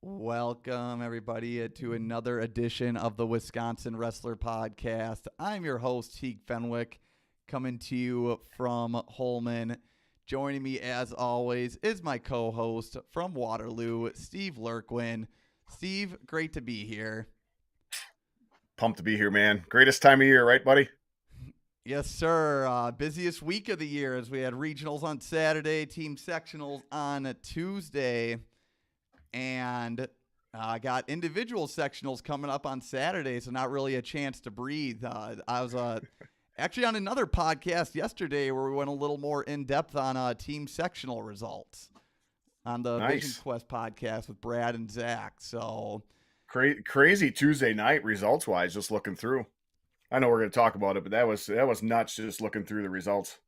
Welcome, everybody, to another edition of the Wisconsin Wrestler Podcast. I'm your host, Teague Fenwick, coming to you from Holman. Joining me, as always, is my co-host from Waterloo, Steve Lurkwin. Steve, great to be here. Pumped to be here, man. Greatest time of year, right, buddy? Yes, sir. Busiest week of the year as we had regionals on Saturday, team sectionals on Tuesday. And I got individual sectionals coming up on Saturday, so not really a chance to breathe. I was actually on another podcast yesterday where we went a little more in-depth on team sectional results on the Nice. Vision Quest podcast with Brad and Zach. So Crazy Tuesday night results-wise, just looking through. I know we're going to talk about it, but that was nuts just looking through the results.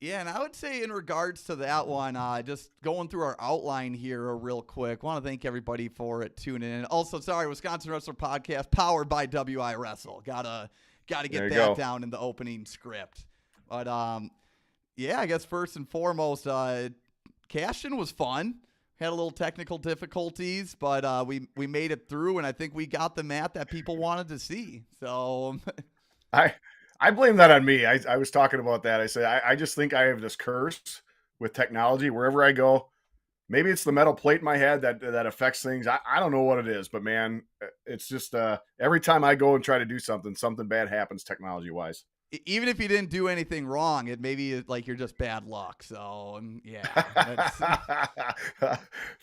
yeah, and I would say in regards to that one, just going through our outline here real quick, want to thank everybody for tuning in. Also, sorry, Wisconsin Wrestler Podcast, powered by WI Wrestle. Gotta get that down in the opening script. But, yeah, I guess first and foremost, Cashin was fun. Had a little technical difficulties, but we made it through, and I think we got the mat that people wanted to see. So I blame that on me. I was talking about that. I said I just think I have this curse with technology wherever I go. Maybe it's the metal plate in my head that affects things. I don't know what it is, but man, it's just every time I go and try to do something bad happens technology-wise. even if you didn't do anything wrong, it maybe like you're just bad luck. So yeah.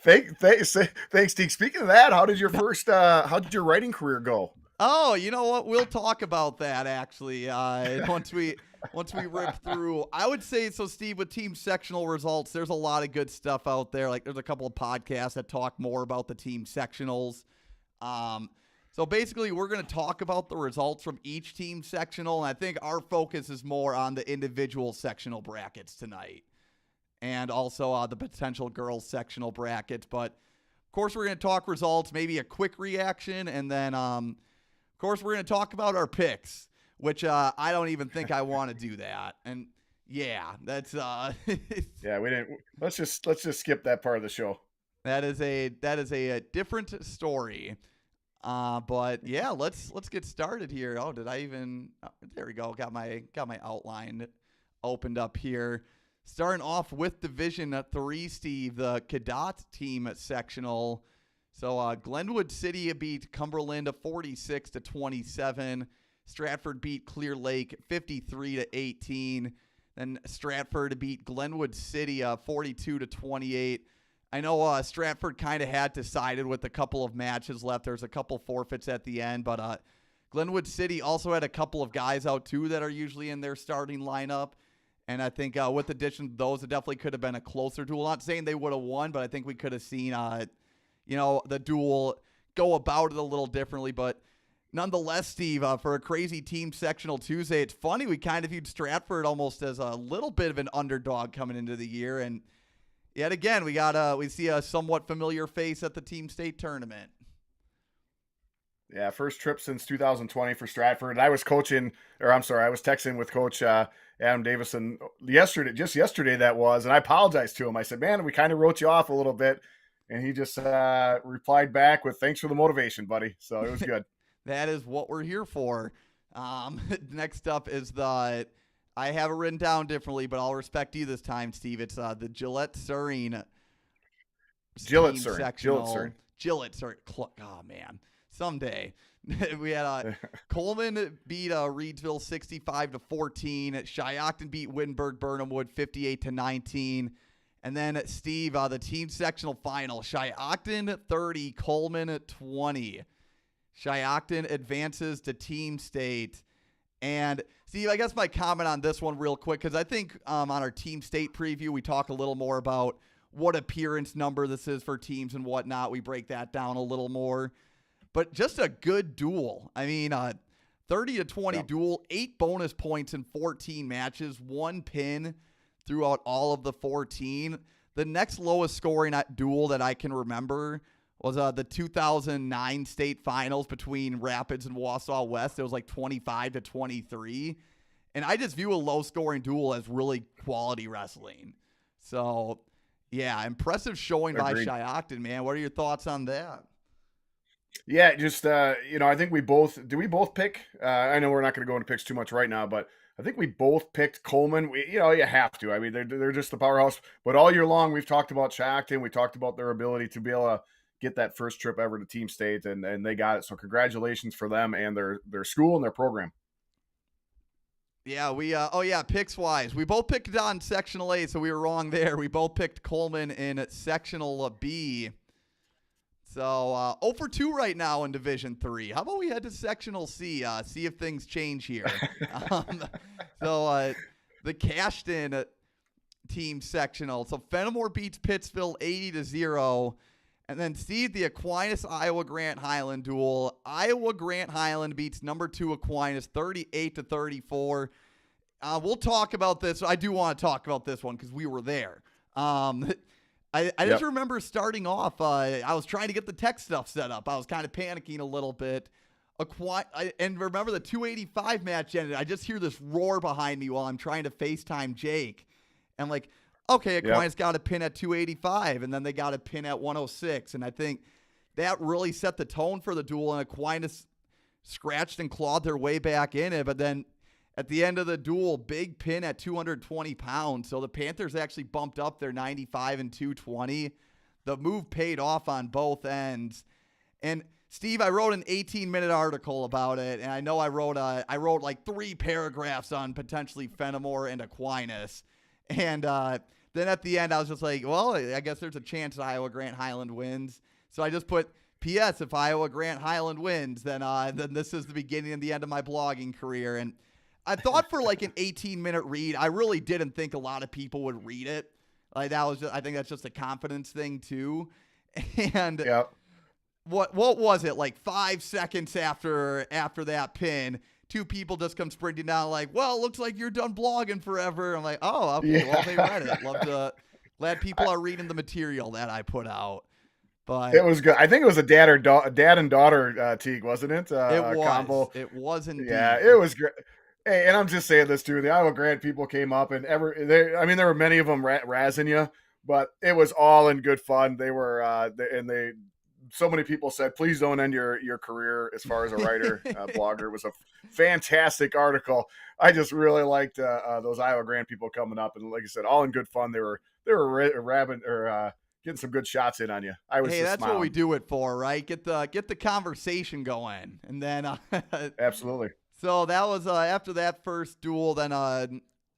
Thanks, Steve. Speaking of that, how did your writing career go? Oh, you know what? We'll talk about that actually once we rip through. I would say so, Steve. With team sectional results, there's a lot of good stuff out there. Like there's a couple of podcasts that talk more about the team sectionals. So basically, we're going to talk about the results from each team sectional, and I think our focus is more on the individual sectional brackets tonight, and also the potential girls sectional brackets. But of course, we're going to talk results, maybe a quick reaction, and then of course, we're going to talk about our picks, which I don't even think I want to do that. And yeah, that's yeah, we didn't. Let's just skip that part of the show. That is a different story. But yeah, let's get started here. Oh, did I even? Oh, there we go. Got my outline opened up here. Starting off with Division 3, Steve, the Cadott team sectional. So Glenwood City beat Cumberland 46-27. Stratford beat Clear Lake 53-18. Then Stratford beat Glenwood City 42-28. I know Stratford kind of had decided with a couple of matches left. There's a couple forfeits at the end, but Glenwood City also had a couple of guys out too that are usually in their starting lineup. And I think with the addition of those, it definitely could have been a closer duel. Not saying they would have won, but I think we could have seen, the duel go about it a little differently. But nonetheless, Steve, for a crazy team sectional Tuesday, it's funny we kind of viewed Stratford almost as a little bit of an underdog coming into the year, and yet again, we see a somewhat familiar face at the team state tournament. Yeah, first trip since 2020 for Stratford. I was texting with Coach Adam Davison yesterday that was, and I apologized to him. I said, man, we kind of wrote you off a little bit. And he just replied back with, thanks for the motivation, buddy. So it was good. That is what we're here for. Next up is I have it written down differently, but I'll respect you this time, Steve. It's the Gillette-Suring sectional. Gillette-Suring. Oh, man. Someday. We had Coleman beat Reedsville 65-14. Shiocton beat Wittenberg-Burnham Wood 58-19. And then, Steve, the team sectional final, Shiocton 30, Coleman 20. Shiocton advances to team state. And, Steve, I guess my comment on this one real quick, because I think on our team state preview, we talk a little more about what appearance number this is for teams and whatnot. We break that down a little more. But just a good duel. I mean, 30-20 duel, 8 bonus points in 14 matches, 1 pin throughout all of the 14. The next lowest scoring duel that I can remember was the 2009 state finals between Rapids and Wausau West. It was like 25-23. And I just view a low-scoring duel as really quality wrestling. So, yeah, impressive showing by Shiocton, man. What are your thoughts on that? Yeah, just I think we both pick. I know we're not going to go into picks too much right now, but I think we both picked Coleman. You have to. I mean, they're just the powerhouse. But all year long, we've talked about Shackton. We talked about their ability to be able to get that first trip ever to Team State, and they got it. So congratulations for them and their school and their program. Yeah, picks wise. We both picked on sectional A, so we were wrong there. We both picked Coleman in sectional B. So 0 for 2 right now in Division 3. How about we head to sectional C, see if things change here. um, the Cashton team sectional. So Fenimore beats Pittsville 80-0. And then Steve, the Aquinas Iowa Grant Highland duel. Iowa Grant Highland beats number 2 Aquinas 38-34. We'll talk about this. I do want to talk about this one because we were there. I just remember starting off. I was trying to get the tech stuff set up. I was kind of panicking a little bit. And remember the 285 match ended. I just hear this roar behind me while I'm trying to FaceTime Jake. And I'm like, okay, Aquinas got a pin at 285, and then they got a pin at 106. And I think that really set the tone for the duel, and Aquinas scratched and clawed their way back in it. But then at the end of the duel, big pin at 220 pounds. So the Panthers actually bumped up their 95 and 220. The move paid off on both ends. And Steve, I wrote an 18-minute article about it, and I know I wrote like 3 paragraphs on potentially Fenimore and Aquinas. And then at the end, I was just like, well, I guess there's a chance Iowa Grant Highland wins. So I just put, P.S. If Iowa Grant Highland wins, then this is the beginning and the end of my blogging career. And I thought for like an 18-minute read, I really didn't think a lot of people would read it. Like I think that's just a confidence thing too. And what was it, like 5 seconds after that pin? 2 people just come sprinting down like, well, looks like you're done blogging forever. I'm like, oh, okay, well, they read it. Glad people are reading the material that I put out. But it was good. I think it was a dad and daughter teague, wasn't it? It was. Combo. It was indeed. Yeah, it was great. Hey, and I'm just saying this too. The Iowa Grant people came up, and there were many of them razzing you, but it was all in good fun. They were, so many people said, please don't end your career as far as a writer, blogger. It was a fantastic article. I just really liked those Iowa Grant people coming up, and like I said, all in good fun. They were getting some good shots in on you. Hey, that's smiling. What we do it for, right? Get the conversation going, and then absolutely. So that was after that first duel. Then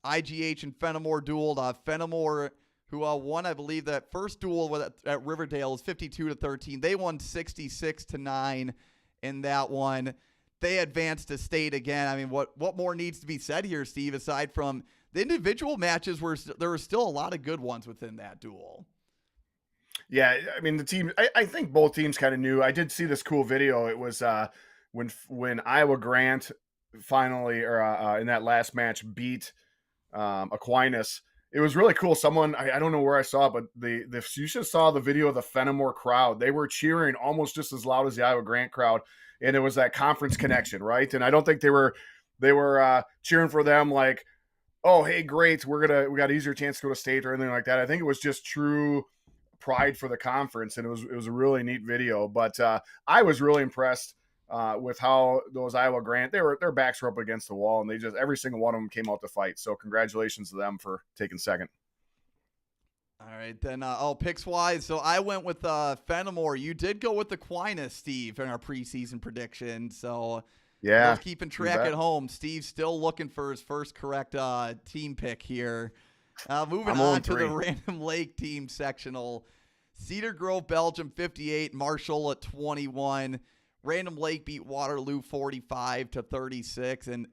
IGH and Fenimore dueled. Fenimore, who won, I believe, that first duel at Riverdale, was 52-13. They won 66-9 in that one. They advanced to state again. I mean, what more needs to be said here, Steve? Aside from the individual matches, there were still a lot of good ones within that duel. Yeah, I mean the team. I think both teams kind of knew. I did see this cool video. It was when Iowa Grant finally, or in that last match, beat Aquinas. It was really cool. Someone, I don't know where I saw it, but you should have saw the video of the Fenimore crowd. They were cheering almost just as loud as the Iowa Grant crowd, and it was that conference connection, right? And I don't think they were cheering for them like, oh, hey, great, we got an easier chance to go to state or anything like that. I think it was just true pride for the conference, and it was a really neat video. But I was really impressed with how those Iowa Grant, their backs were up against the wall, and they just, every single one of them came out to fight. So congratulations to them for taking second. All right, then, picks wise. So I went with Fenimore. You did go with Aquinas, Steve, in our preseason prediction. So yeah, just keeping track at home. Steve's still looking for his first correct team pick here. Moving on to the Random Lake team sectional. Cedar Grove, Belgium, 58. Marshall at 21. Random Lake beat Waterloo 45-36. And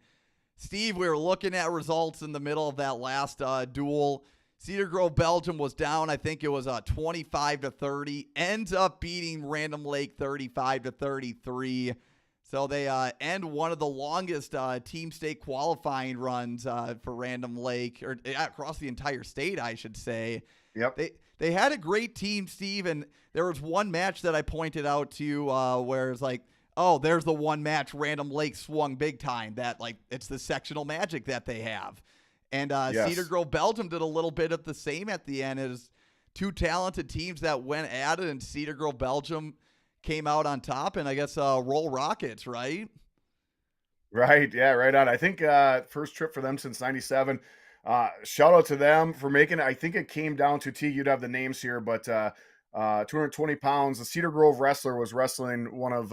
Steve, we were looking at results in the middle of that last duel. Cedar Grove, Belgium was down. I think it was 25-30. Ends up beating Random Lake 35-33. So they end one of the longest team state qualifying runs for Random Lake, or across the entire state, I should say. Yep. They had a great team, Steve, and there was one match that I pointed out to you where it's like, oh, there's the one match Random Lake swung big time. That, like, it's the sectional magic that they have. And yes. Cedar Grove, Belgium did a little bit of the same at the end as two talented teams that went at it, and Cedar Grove, Belgium came out on top, and I guess roll Rockets, right? Right. Yeah, right on. I think first trip for them since 97. Shout out to them for making it. I think it came down to T. You'd have the names here, but 220 pounds. The Cedar Grove wrestler was wrestling one of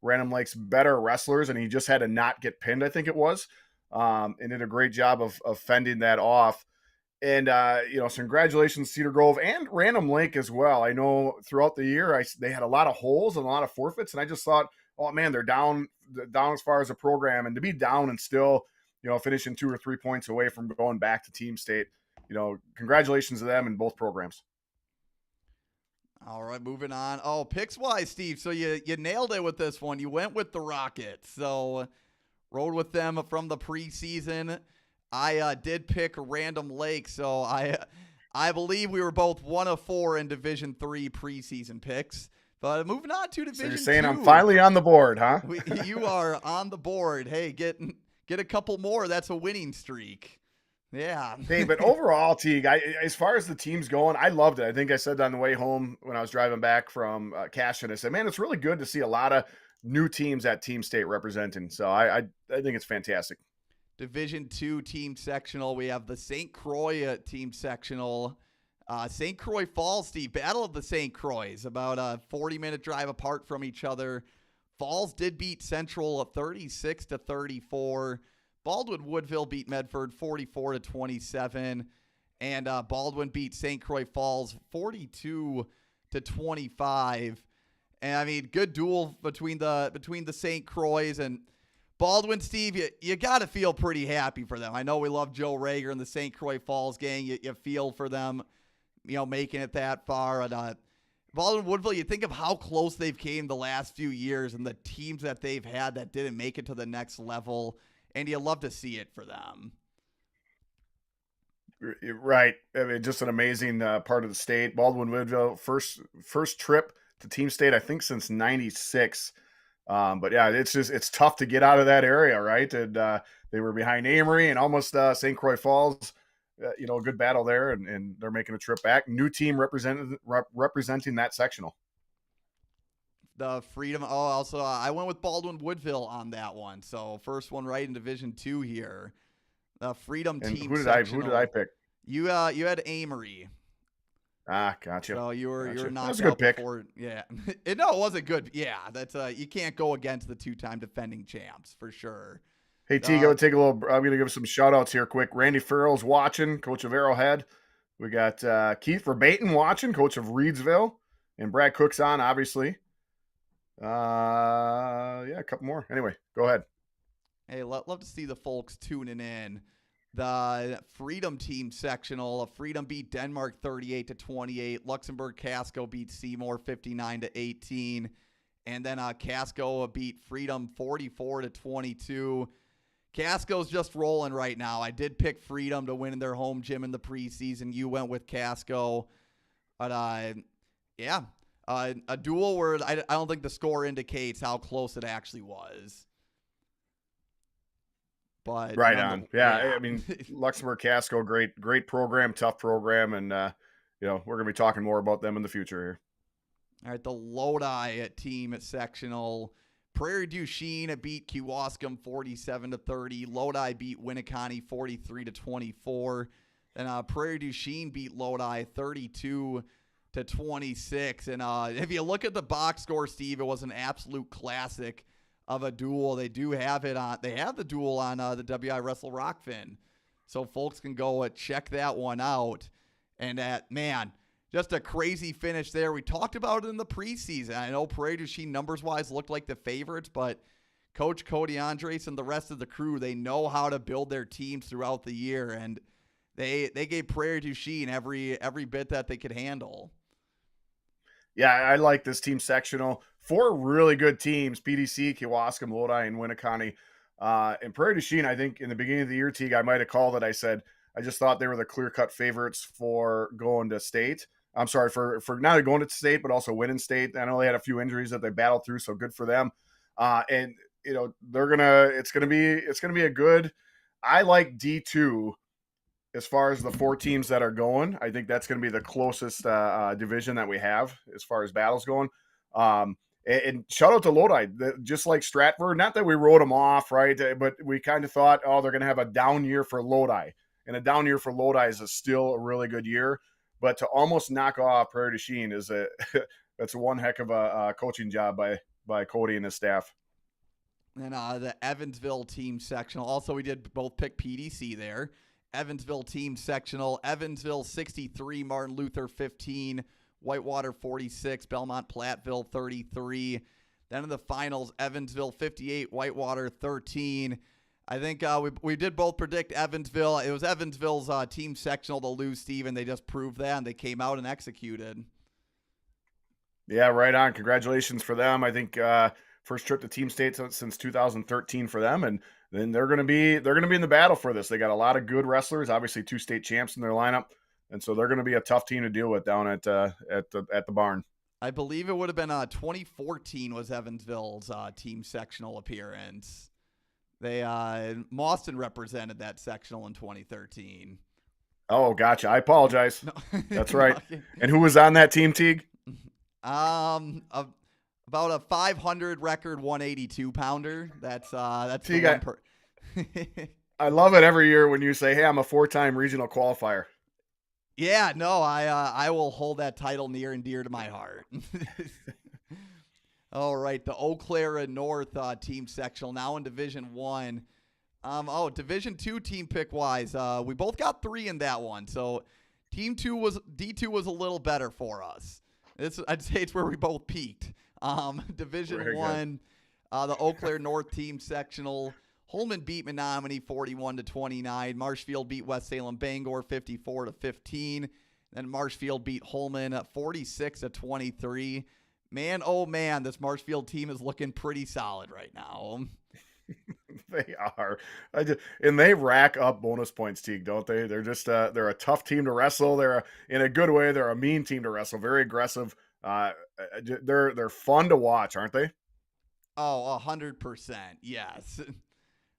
Random Lake's better wrestlers, and he just had to not get pinned, I think it was. And did a great job of fending that off. And so congratulations, Cedar Grove and Random Lake as well. I know throughout the year they had a lot of holes and a lot of forfeits, and I just thought, oh man, they're down as far as a program, and to be down and still, finishing 2 or 3 points away from going back to team state, congratulations to them in both programs. All right, moving on. Oh, picks wise, Steve. So you nailed it with this one. You went with the Rockets. So rode with them from the preseason. I did pick Random Lake, so I believe we were both 1 of 4 in Division 3 preseason picks. But moving on to Division 2. So you're saying I'm finally on the board, huh? You are on the board. Hey, get a couple more. That's a winning streak. Yeah. Hey, but overall, Teague, as far as the team's going, I loved it. I think I said on the way home when I was driving back from Cashin, I said, man, it's really good to see a lot of new teams at Team State representing. So I think it's fantastic. Division 2 team sectional. We have the St. Croix team sectional. St. Croix Falls, Steve. Battle of the St. Croix. About a 40-minute drive apart from each other. Falls did beat Central 36-34. Baldwin Woodville beat Medford 44-27. And Baldwin beat St. Croix Falls 42-25. And I mean, good duel between the St. Croix and Baldwin. Steve, you got to feel pretty happy for them. I know we love Joe Rager and the St. Croix Falls gang. You feel for them, making it that far. And Baldwin Woodville, you think of how close they've came the last few years and the teams that they've had that didn't make it to the next level, and you love to see it for them. Right. I mean, just an amazing part of the state. Baldwin Woodville, first trip to Team State, I think, since '96. But yeah, it's tough to get out of that area, right? And they were behind Amory and almost St. Croix Falls. A good battle there, and they're making a trip back. New team representing that sectional. The Freedom. Oh, also I went with Baldwin Woodville on that one. So first one right in Division 2 here. The Freedom and team. Who did sectional. I pick? You had Amory. Ah, gotcha. So you were knocked That's a good out pick. before. Yeah. No, it wasn't good. Yeah, that's you can't go against the 2-time defending champs for sure. Hey, T, I'm going to give some shout outs here quick. Randy Farrell's watching, coach of Arrowhead. We got Keith Verbatim watching, coach of Reedsville. And Brad Cook's on, obviously. A couple more. Anyway, go ahead. Hey, love to see the folks tuning in. The Freedom team sectional. Freedom beat Denmark 38-28. Luxembourg Casco beat Seymour 59-18. And then Casco beat Freedom 44-22. Casco's just rolling right now. I did pick Freedom to win in their home gym in the preseason. You went with Casco. But, a duel where I don't think the score indicates how close it actually was. But right on. Yeah. I mean, Luxembourg Casco, great program, tough program. And, we're going to be talking more about them in the future here. All right, the Lodi team sectional. Prairie du Chien beat Kewaskum 47-30. Lodi beat Winneconne 43-24. Then Prairie du Chien beat Lodi 32-26. And if you look at the box score, Steve, it was an absolute classic of a duel. They do have it on. They have the duel on the WI Wrestle Rockfin, so folks can go check that one out. And man, just a crazy finish there. We talked about it in the preseason. I know Prairie du Chien numbers-wise looked like the favorites, but Coach Cody Andres and the rest of the crew, they know how to build their teams throughout the year, and they gave Prairie du Chien every bit that they could handle. Yeah, I like this team sectional. 4 really good teams: PDC, Kewaskum, Lodi, and Winneconne. And Prairie du Chien, I think in the beginning of the year, Teague, I might have called it. I said I just thought they were the clear-cut favorites for going to state. I'm sorry, for not only going to state, but also winning state. I know they had a few injuries that they battled through, so good for them. And it's gonna be a good. I like D2 as far as the 4 teams that are going. I think that's going to be the closest division that we have as far as battles going. And shout out to Lodi, just like Stratford. Not that we wrote them off, right? But we kind of thought, oh, they're going to have a down year for Lodi. And a down year for Lodi is still a really good year. But to almost knock off Prairie du Chien is that's one heck of a coaching job by Cody and his staff. And the Evansville team sectional. Also, we did both pick PDC there. Evansville team sectional. Evansville 63, Martin Luther 15, Whitewater 46, Belmont Platteville 33. Then in the finals, Evansville 58, Whitewater 13. I think we did both predict Evansville. It was Evansville's team sectional to lose, Steve, and they just proved that, and they came out and executed. Yeah, right on. Congratulations for them. I think first trip to Team State since 2013 for them, and then they're going to be in the battle for this. They got a lot of good wrestlers, obviously 2 state champs in their lineup, and so they're going to be a tough team to deal with down at the barn. I believe it would have been 2014 was Evansville's team sectional appearance. They Mauston represented that sectional in 2013. Oh, gotcha. I apologize. No. That's right. And who was on that team, Teague? About a 500 record 182 pounder. That's Teague, I love it every year when you say, "Hey, I'm a 4-time regional qualifier." Yeah, no, I will hold that title near and dear to my heart. All right, the Eau Claire North team sectional now in Division 1. Division 2 team pick wise, we both got 3 in that one. So D2 was a little better for us. I'd say it's where we both peaked. Division 1, the Eau Claire North team sectional. Holman beat Menominee 41-29. Marshfield beat West Salem Bangor 54-15. Then Marshfield beat Holman 46-23. Man, oh man, this Marshfield team is looking pretty solid right now. They are. And they rack up bonus points, Teague, don't they? They're just they're a tough team to wrestle. They're in a good way. They're a mean team to wrestle. Very aggressive. They're fun to watch, aren't they? Oh, 100%. Yes.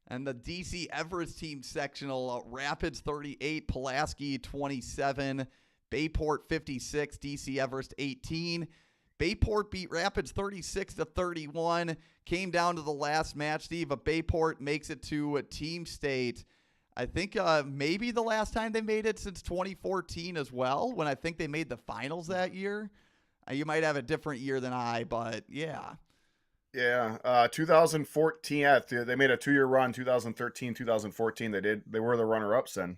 And the DC Everest team sectional, Rapids 38, Pulaski 27, Bayport 56, DC Everest 18. Bayport beat Rapids 36-31. Came down to the last match, Steve, but Bayport makes it to a team state. I think maybe the last time they made it since 2014 as well, when I think they made the finals that year. You might have a different year than I, but yeah. Yeah, 2014. Yeah, they made a 2-year run. 2013, 2014. They were the runner-ups then.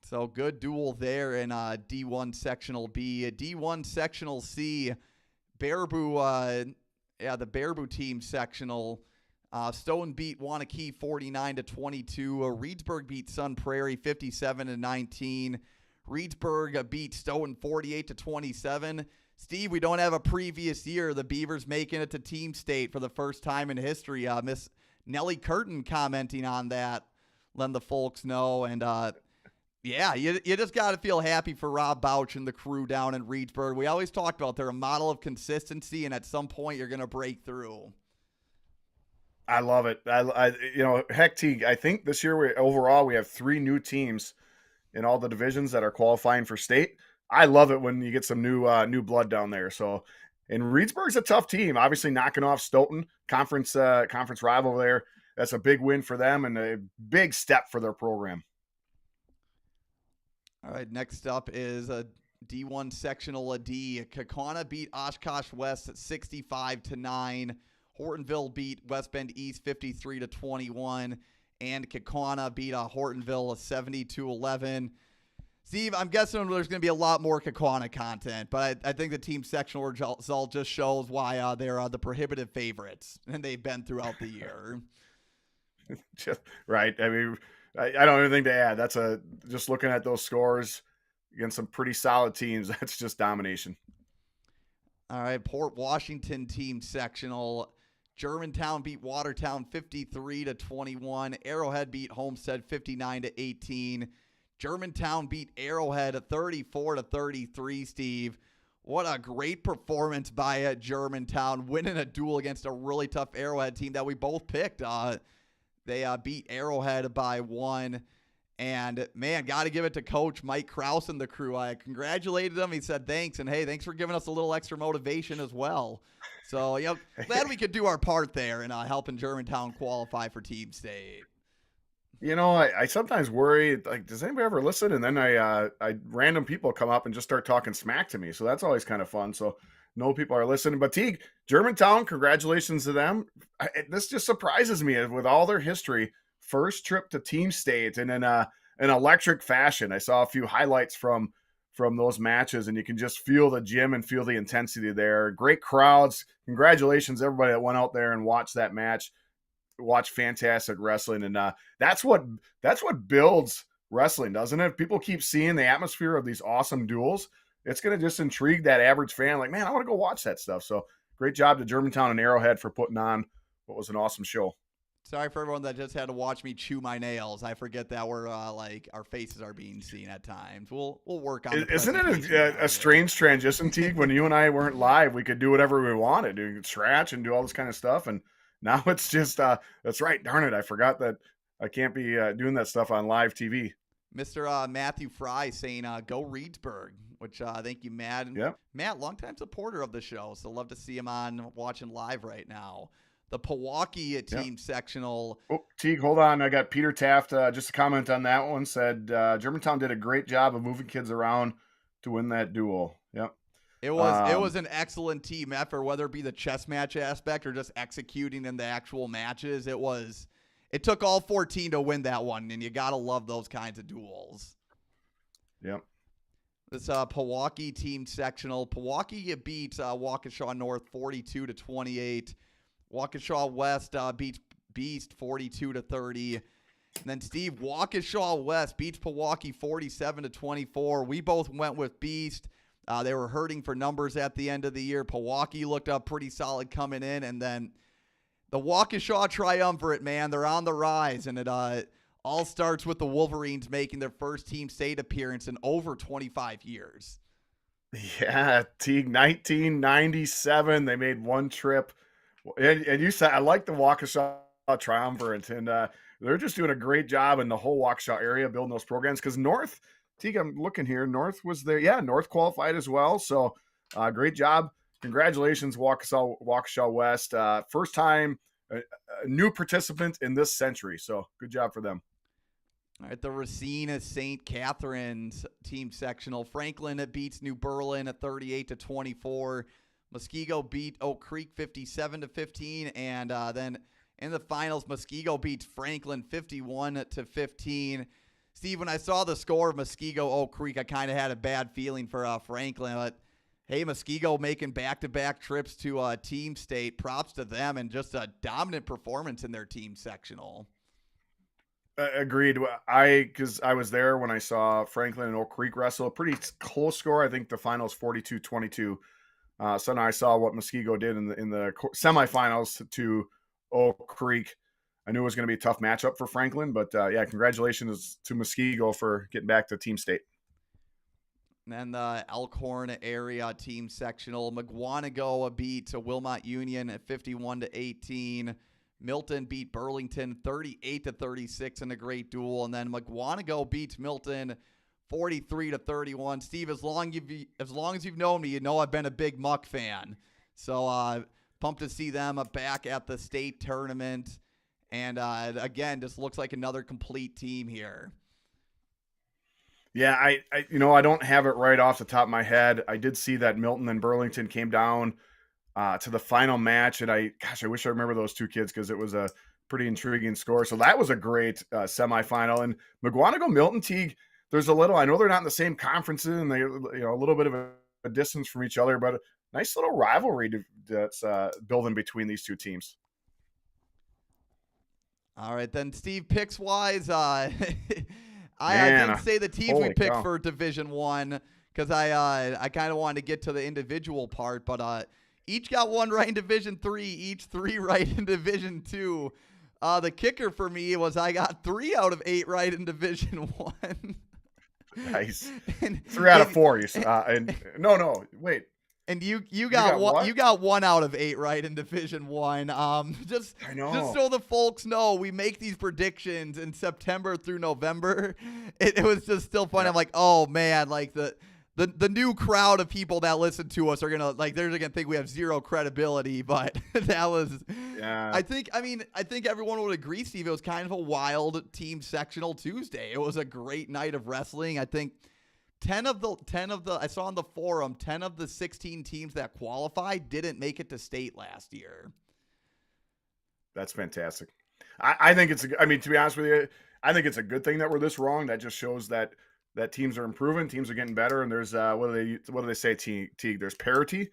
So good duel there in D1 Sectional B. D1 Sectional C, Baraboo, the Baraboo team sectional. Stone beat Wanakee 49-22. Reedsburg beat Sun Prairie 57-19. Reedsburg beat Stoughton 48-27. Steve, we don't have a previous year. The Beavers making it to team state for the first time in history. Miss Nellie Curtin commenting on that, letting the folks know. And yeah, you just got to feel happy for Rob Bouch and the crew down in Reedsburg. We always talked about they're a model of consistency, and at some point you're going to break through. I love it. Heck, Teague, I think this year we have 3 new teams in all the divisions that are qualifying for state. I love it when you get some new blood down there. So, and Reedsburg's a tough team. Obviously, knocking off Stoughton, conference rival there. That's a big win for them and a big step for their program. All right, next up is a D1 sectional D. Kaukauna beat Oshkosh West 65-9. Hortonville beat West Bend East 53-21. And Kaukauna beat Hortonville 70-11. Steve, I'm guessing there's going to be a lot more Kaukauna content, but I think the team sectional result just shows why they're the prohibitive favorites, and they've been throughout the year. Right. I mean, I don't have anything to add. That's just looking at those scores against some pretty solid teams. That's just domination. All right, Port Washington team sectional. Germantown beat Watertown 53-21. Arrowhead beat Homestead 59-18. Germantown beat Arrowhead 34-33. Steve, what a great performance by Germantown, winning a duel against a really tough Arrowhead team that we both picked. They beat Arrowhead by 1. And man, got to give it to Coach Mike Kraus and the crew. I congratulated him. He said thanks, and hey, thanks for giving us a little extra motivation as well. So, glad we could do our part there in helping Germantown qualify for Team State. I sometimes worry, like, does anybody ever listen? And then I random people come up and just start talking smack to me. So that's always kind of fun. So no people are listening. But Teague, Germantown, congratulations to them. This just surprises me with all their history. First trip to Team State and in an electric fashion. I saw a few highlights from those matches, and you can just feel the gym and feel the intensity there. Great crowds. Congratulations, everybody that went out there and watched that match. Watch fantastic wrestling, and that's what builds wrestling, doesn't it? If people keep seeing the atmosphere of these awesome duels, it's going to just intrigue that average fan. Like, man, I want to go watch that stuff. So great job to Germantown and Arrowhead for putting on what was an awesome show. Sorry for everyone that just had to watch me chew my nails. I forget that we're like our faces are being seen at times. We'll work on. Isn't it a strange transition, Teague? When you and I weren't live, we could do whatever we wanted, do scratch and do all this kind of stuff, and now it's just, that's right. Darn it. I forgot that I can't be doing that stuff on live TV. Mr. Matthew Fry saying, go Reedsburg, which thank you, Matt. Yep. Matt, longtime supporter of the show, so love to see him on watching live right now. The Pewaukee team sectional. Oh, Teague, hold on. I got Peter Taft, just a comment on that one, said Germantown did a great job of moving kids around to win that duel. Yep. It was an excellent team effort, whether it be the chess match aspect or just executing in the actual matches. It took all 14 to win that one, and you gotta love those kinds of duels. Yep. This Pewaukee team sectional. Pewaukee beat Waukesha North 42-28. Waukesha West beats Beast 42-30. And then Steve, Waukesha West beats Pewaukee 47-24. We both went with Beast. They were hurting for numbers at the end of the year. Pewaukee looked up pretty solid coming in. And then the Waukesha Triumvirate, man, they're on the rise. And it all starts with the Wolverines making their first Team State appearance in over 25 years. Yeah, Teague, 1997. They made one trip. And you said, I like the Waukesha Triumvirate. And they're just doing a great job in the whole Waukesha area building those programs. Because North, Teague, I'm looking here. North was there. Yeah, North qualified as well. So great job. Congratulations, Waukesha West. First time a new participant in this century. So good job for them. All right, the Racine St. Catharines team sectional. Franklin beats New Berlin at 38-24. Muskego beat Oak Creek 57-15. And then in the finals, Muskego beats Franklin 51-15. Steve, when I saw the score of Muskego Oak Creek, I kind of had a bad feeling for Franklin. But hey, Muskego making back-to-back trips to Team State. Props to them, and just a dominant performance in their team sectional. Agreed. Because I was there when I saw Franklin and Oak Creek wrestle. A pretty close score. I think the finals 42-22. So now I saw what Muskego did in the semifinals to Oak Creek. I knew it was going to be a tough matchup for Franklin, but yeah, congratulations to Muskego for getting back to Team State. And then the Elkhorn area team sectional. McGuanago beat Wilmot Union at 51-18. Milton beat Burlington 38-36 in a great duel. And then McGuanago beats Milton 43-31. Steve, as long as you've known me, you know I've been a big Muck fan. So pumped to see them back at the state tournament. And again, just looks like another complete team here. Yeah, I don't have it right off the top of my head. I did see that Milton and Burlington came down to the final match, and I wish I remember those two kids because it was a pretty intriguing score. So that was a great semifinal. And McGuanago Milton Teague, there's a little. I know they're not in the same conferences, and they a little bit of a distance from each other, but a nice little rivalry that's building between these two teams. All right, then, Steve, picks wise, I didn't say the teams we picked for Division I because I kind of wanted to get to the individual part, but each got one right in Division III, each 3 right in Division II. The kicker for me was I got 3 out of 8 right in Division I. Nice. 3 out of 4. No, wait. And you You got got one, what? you got 1 out of 8 right in Division 1. Just I know. just so the folks know, we make these predictions in September through November. It was just still fun. Yep. I'm like, oh man, like the new crowd of people that listen to us are gonna like they're gonna think we have zero credibility. But that was, Yeah. I think everyone would agree, Steve. It was kind of a wild team sectional Tuesday. It was a great night of wrestling. I think 10 of the I saw on the forum, 10 of the 16 teams that qualified didn't make it to state last year. That's fantastic. I think it's. I mean, to be honest with you, I think it's a good thing that we're this wrong. That just shows that teams are improving, teams are getting better, and there's what do they say? Teague. There's parity.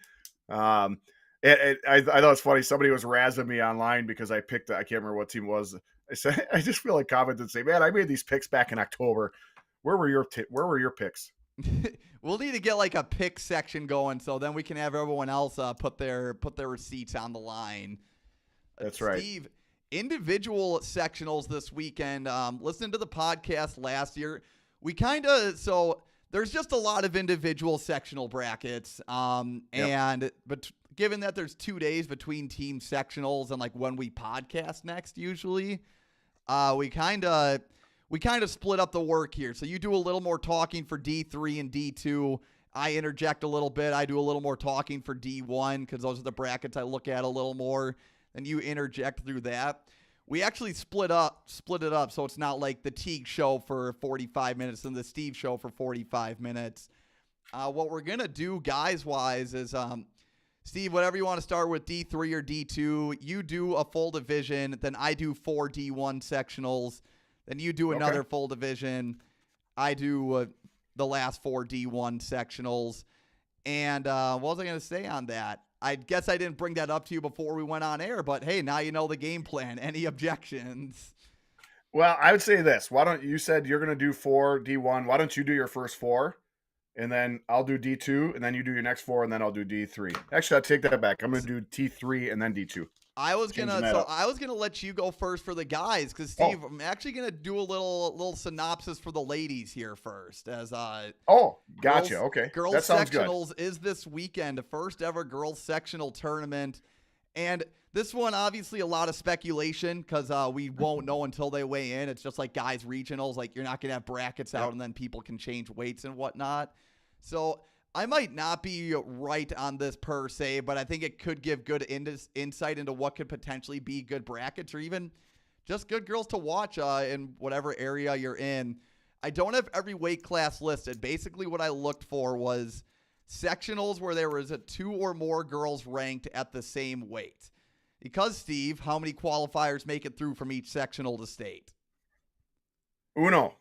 Um, I thought it's funny. Somebody was razzing me online because I picked. I can't remember what team it was. I said I just feel like commented and say, man, I made these picks back in October. Where were your picks? We'll need to get like a pick section going, so then we can have everyone else put their receipts on the line. That's right. Steve, individual sectionals this weekend. Listening to the podcast last year, we so there's just a lot of individual sectional brackets. But given that there's 2 days between team sectionals and like when we podcast next, usually, we kind of split up the work here. So you do a little more talking for D3 and D2. I interject a little bit. I do a little more talking for D1 because those are the brackets I look at a little more. And you interject through that. We actually split it up so it's not like the Teague show for 45 minutes and the Steve show for 45 minutes. What we're going to do guys-wise is, Steve, whatever you want to start with, D3 or D2, you do a full division, then I do 4 D1 sectionals, then you do another full division, I do the last 4 D1 sectionals. And what was I going to say on that? I guess I didn't bring that up to you before we went on air, but hey, now you know the game plan. Any objections? Well, I would say this. Why don't you said you're going to do 4 D1? Why don't you do your first 4, and then I'll do D2, and then you do your next 4, and then I'll do D3. Actually, I'll take that back. I'm going to do T3 and then D2. I was gonna let you go first for the guys because Steve, I'm actually gonna do a little synopsis for the ladies here first. As gotcha. Okay, girls that sounds sectionals good. is this weekend, the first ever girls sectional tournament, and this one obviously a lot of speculation because we won't know until they weigh in. It's just like guys regionals, like you're not gonna have brackets out and then people can change weights and whatnot. So I might not be right on this per se, but I think it could give good insight into what could potentially be good brackets or even just good girls to watch in whatever area you're in. I don't have every weight class listed. Basically, what I looked for was sectionals where there was 2 or more girls ranked at the same weight. Because, Steve, how many qualifiers make it through from each sectional to state? Uno.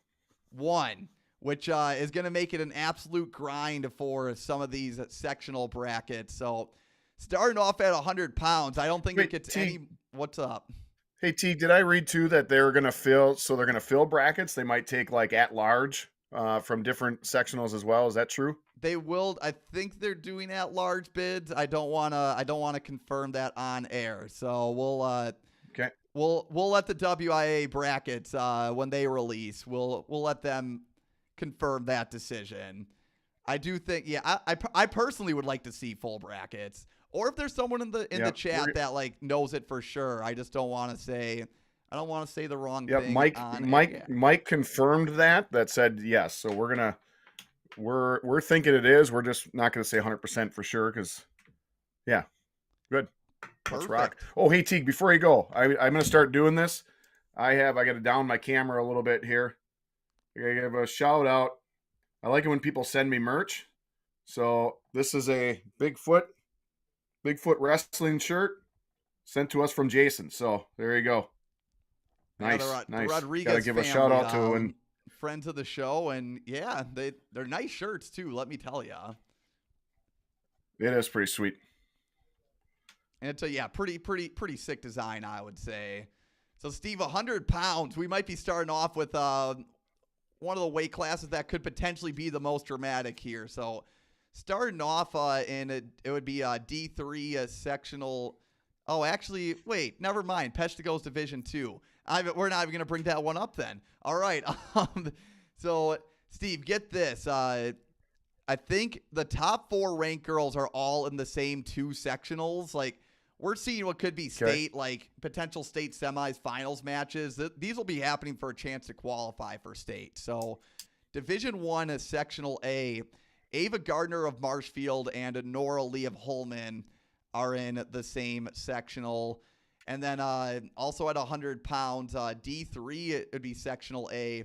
1. Which is going to make it an absolute grind for some of these sectional brackets. So starting off at 100 pounds, I don't think it gets any. What's up? Hey, T, did I read too that they're going to fill brackets? They might take like at large from different sectionals as well. Is that true? They will. I think they're doing at large bids. I don't want to confirm that on air. So we'll let the WIA brackets when they release. We'll let them confirm that decision. I do think, I personally would like to see full brackets, or if there's someone in the chat that like knows it for sure. I just don't want to say the wrong thing. Mike confirmed that said yes. So we're thinking it is. We're just not going to say 100% for sure because good. Let's rock. Oh, hey Teague, before you go, I'm going to start doing this. I got to down my camera a little bit here. I gotta give a shout out. I like it when people send me merch. So this is a Bigfoot wrestling shirt sent to us from Jason. So there you go. Nice, nice. The Rodriguez gotta give family, a shout out to friends of the show, and yeah, they're nice shirts too. Let me tell you, it is pretty sweet. And it's a pretty sick design, I would say. So Steve, 100 pounds. We might be starting off with one of the weight classes that could potentially be the most dramatic here. So starting off it would be a D3 sectional. Oh, actually, wait, never mind. Peshtigo's Division 2. We're not even going to bring that one up then. All right. So, Steve, get this. I I think the top 4 ranked girls are all in the same 2 sectionals. Like, we're seeing what could be Okay. state, like potential state semis, finals matches. These will be happening for a chance to qualify for state. So, Division 1 is Sectional A. Ava Gardner of Marshfield and Nora Lee of Holman are in the same sectional. And then also at 100 pounds, D3, it would be Sectional A.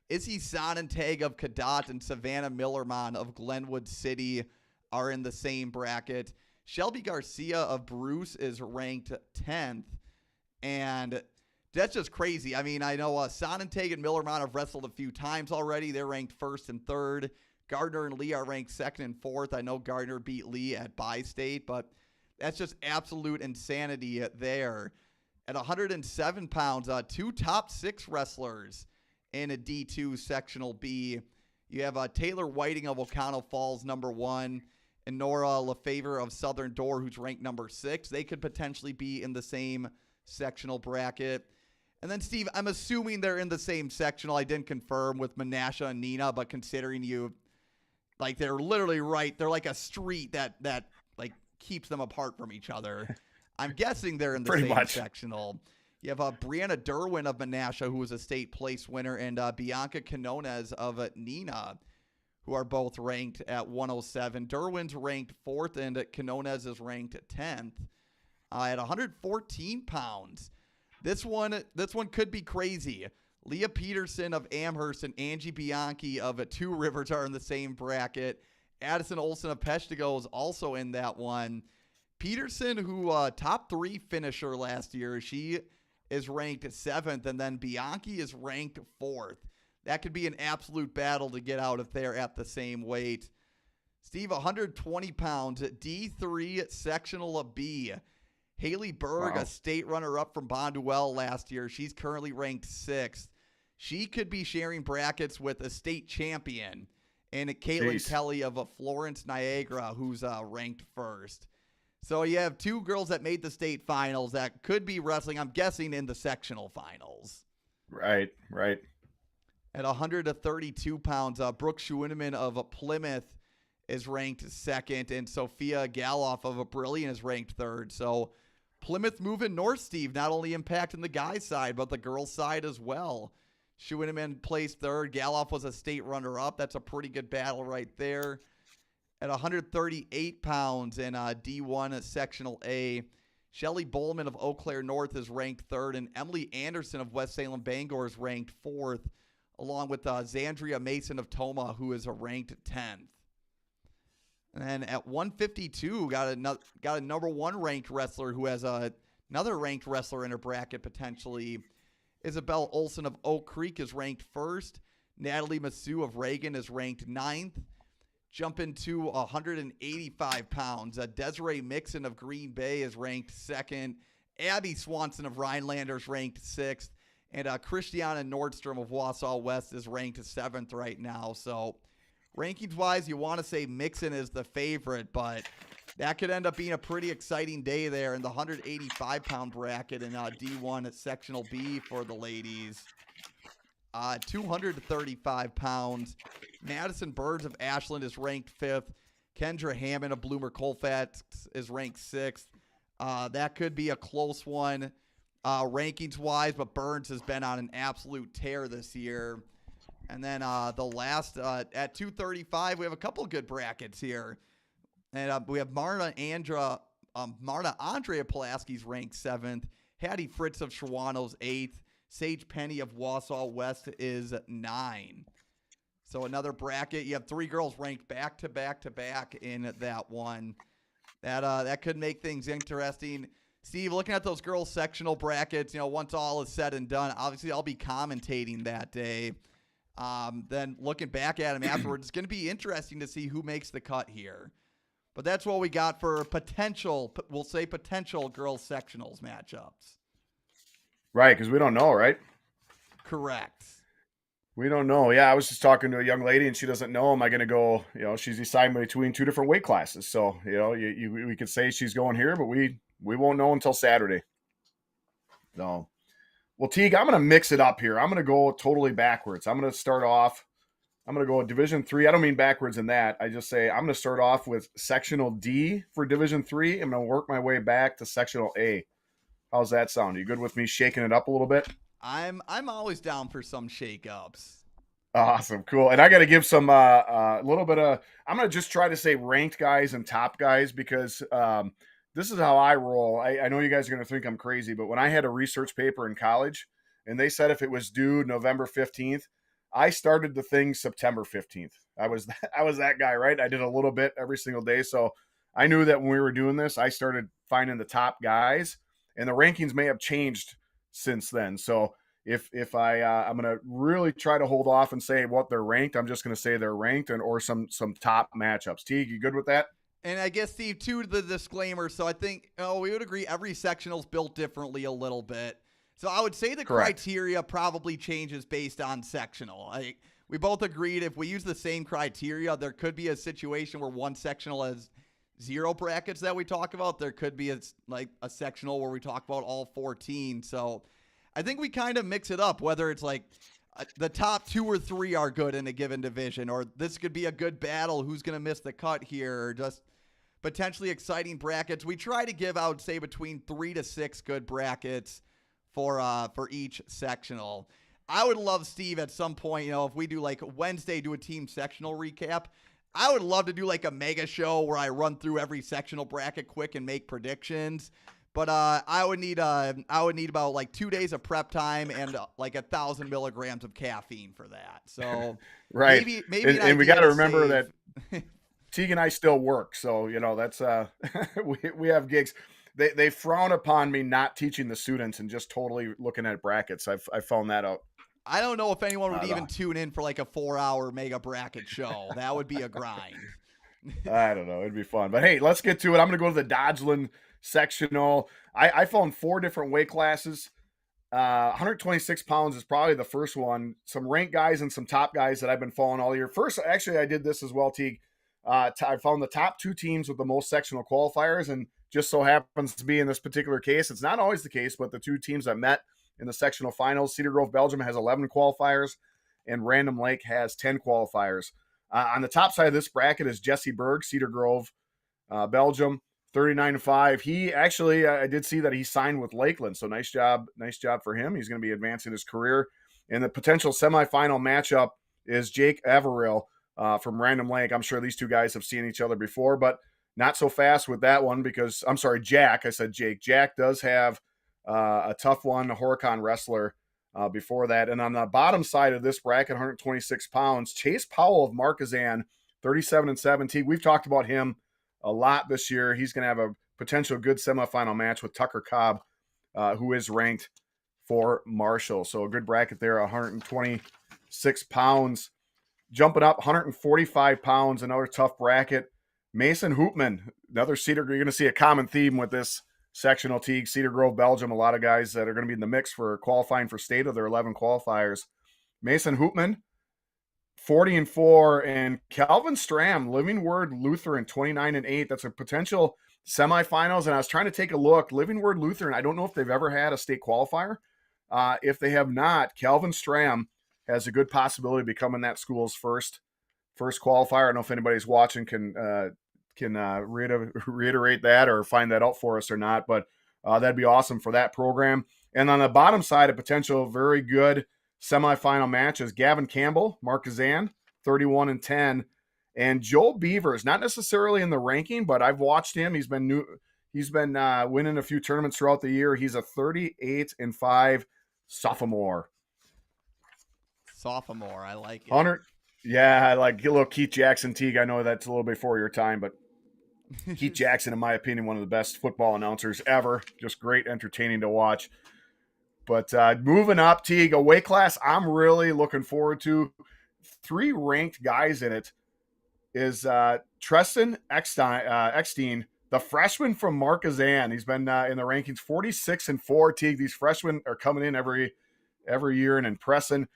Izzy Sonnentag of Cadott and Savannah Millerman of Glenwood City are in the same bracket. Shelby Garcia of Bruce is ranked 10th. And that's just crazy. I mean, I know Sonnentag and Millerman have wrestled a few times already. They're ranked 1st and 3rd. Gardner and Lee are ranked 2nd and 4th. I know Gardner beat Lee at Bi-State, but that's just absolute insanity there. At 107 pounds, 2 top 6 wrestlers in a D2 Sectional B. You have Taylor Whiting of Ocano Falls, number 1, and Nora LaFavor of Southern Door, who's ranked number 6. They could potentially be in the same sectional bracket. And then, Steve, I'm assuming they're in the same sectional. I didn't confirm with Menasha and Nina, but considering like, they're literally right. They're like a street that like keeps them apart from each other. I'm guessing they're in the Pretty same much. sectional. You have Brianna Derwin of Menasha, who was a state place winner, and Bianca Canones of Nina, who are both ranked at 107. Derwin's ranked 4th, and Canones is ranked 10th. At 114 pounds, this one could be crazy. Leah Peterson of Amherst and Angie Bianchi of Two Rivers are in the same bracket. Addison Olsen of Peshtigo is also in that one. Peterson, who top 3 finisher last year, she is ranked 7th, and then Bianchi is ranked 4th. That could be an absolute battle to get out if they're at the same weight. Steve, 120 pounds, D3 sectional B. Haley Berg, Wow. a state runner-up from Bonduelle last year. She's currently ranked 6th. She could be sharing brackets with a state champion, and Caitlin Jeez. Kelly of Florence Niagara, who's ranked 1st. So you have 2 girls that made the state finals that could be wrestling, I'm guessing, in the sectional finals. Right. At 132 pounds, Brooke Schwinneman of Plymouth is ranked 2nd, and Sophia Galoff of Brilliant is ranked 3rd. So Plymouth moving north, Steve, not only impacting the guys' side, but the girls' side as well. Schwinneman placed 3rd. Galoff was a state runner-up. That's a pretty good battle right there. At 138 pounds in D1 Sectional A, Shelly Bowman of Eau Claire North is ranked 3rd, and Emily Anderson of West Salem Bangor is ranked 4th, along with Zandria Mason of Toma, who is ranked 10th. And then at 152, got a number 1 ranked wrestler who has another ranked wrestler in her bracket potentially. Isabel Olson of Oak Creek is ranked 1st. Natalie Massou of Reagan is ranked 9th. Jumping to 185 pounds, Desiree Mixon of Green Bay is ranked 2nd. Abby Swanson of Rhinelander is ranked 6th. And Christiana Nordstrom of Wausau West is ranked 7th right now. So rankings-wise, you want to say Mixon is the favorite, but that could end up being a pretty exciting day there in the 185-pound bracket in D1 at Sectional B for the ladies. 235 pounds. Madison Burns of Ashland is ranked 5th. Kendra Hammond of Bloomer Colfax is ranked 6th. That could be a close one rankings-wise, but Burns has been on an absolute tear this year. And then the last, at 235, we have a couple of good brackets here. And we have Marna Andrea Pulaski's ranked 7th. Hattie Fritz of Shawano's 8th. Sage Penny of Wausau West is 9. So another bracket. You have 3 girls ranked back to back in that one. That could make things interesting. Steve, looking at those girls' sectional brackets, once all is said and done, obviously I'll be commentating that day. Then looking back at them afterwards, it's going to be interesting to see who makes the cut here. But that's what we got for potential girls' sectionals matchups. Right, because we don't know, right? Correct. We don't know. Yeah, I was just talking to a young lady, and she doesn't know. Am I going to go? She's deciding between 2 different weight classes. So, we could say she's going here, but we won't know until Saturday. So, well, Teague, I'm going to mix it up here. I'm going to go totally backwards. I'm going to start off I'm going to go Division 3. I don't mean backwards in that. I just say I'm going to start off with sectional D for Division 3. I'm going to work my way back to sectional A. How's that sound? Are you good with me shaking it up a little bit? I'm always down for some shakeups. Awesome, cool. And I got to give some a little bit of. I'm gonna just try to say ranked guys and top guys because this is how I roll. I know you guys are gonna think I'm crazy, but when I had a research paper in college, and they said if it was due November 15th, I started the thing September 15th. I was that guy, right? I did a little bit every single day, so I knew that when we were doing this, I started finding the top guys, and the rankings may have changed since then. So if I'm gonna really try to hold off and say what they're ranked, I'm just gonna say they're ranked and or some top matchups. Teague, you good with that? And I guess, Steve, to the disclaimer, so I think we would agree every sectional's built differently a little bit. So I would say the Correct. criteria probably changes based on sectional. We both agreed if we use the same criteria, there could be a situation where one sectional has 0 brackets that we talk about. There could be a sectional where we talk about all 14. So I think we kind of mix it up, whether it's like the top 2 or 3 are good in a given division, or this could be a good battle. Who's going to miss the cut here, or just potentially exciting brackets. We try to give out, say, between 3 to 6 good brackets for each sectional. I would love, Steve, at some point, if we do like Wednesday, do a team sectional recap. I would love to do like a mega show where I run through every sectional bracket quick and make predictions. But I would need about like 2 days of prep time and like 1,000 milligrams of caffeine for that. So Right. maybe And we got to remember save. that Teague and I still work, so that's we have gigs. They frown upon me not teaching the students and just totally looking at brackets. I found that out. I don't know if anyone would even tune in for like a 4-hour mega bracket show. That would be a grind. I don't know. It'd be fun. But hey, let's get to it. I'm going to go to the Dodgeland sectional. I found 4 different weight classes. 126 pounds is probably the first one. Some ranked guys and some top guys that I've been following all year. First, actually, I did this as well, Teague. I found the top 2 teams with the most sectional qualifiers, and just so happens to be in this particular case, it's not always the case, but the 2 teams that met in the sectional finals, Cedar Grove, Belgium has 11 qualifiers, and Random Lake has 10 qualifiers. On the top side of this bracket is Jesse Berg, Cedar Grove, Belgium, 39-5. He actually, I did see that he signed with Lakeland, so nice job for him. He's going to be advancing his career. And the potential semifinal matchup is Jake Averill from Random Lake. I'm sure these 2 guys have seen each other before, but not so fast with that one because, I'm sorry, Jack. I said Jake. Jack does have a tough one, a Horicon wrestler before that. And on the bottom side of this bracket, 126 pounds, Chase Powell of Marquezan, 37-17. We've talked about him a lot this year. He's going to have a potential good semifinal match with Tucker Cobb, who is ranked for Marshall. So a good bracket there, 126 pounds. Jumping up, 145 pounds, another tough bracket. Mason Hoopman, another Cedar. You're going to see a common theme with this sectional, Teague. Cedar Grove, Belgium, a lot of guys that are going to be in the mix for qualifying for state of their 11 qualifiers. Mason Hoopman, 40-4, and Calvin Stram, Living Word Lutheran, 29-8. That's a potential semifinals. And I was trying to take a look. Living Word Lutheran, I don't know if they've ever had a state qualifier. If they have not, Calvin Stram has a good possibility of becoming that school's first qualifier. I don't know if anybody's watching can reiterate that or find that out for us or not, but that'd be awesome for that program. And on the bottom side, a potential very good semifinal match is Gavin Campbell, Marquezan, 31-10, and Joel Beavers, not necessarily in the ranking, but I've watched him. He's been winning a few tournaments throughout the year. He's a 38-5 sophomore. Sophomore, I like it. 100. Yeah, I like a little Keith Jackson, Teague. I know that's a little before your time, but Keith Jackson, in my opinion, one of the best football announcers ever. Just great, entertaining to watch. But moving up, Teague, a weight class I'm really looking forward to. 3 ranked guys in it is Treston Eckstein, the freshman from Marquezan. He's been in the rankings 46-4. Teague, these freshmen are coming in every year and impressing.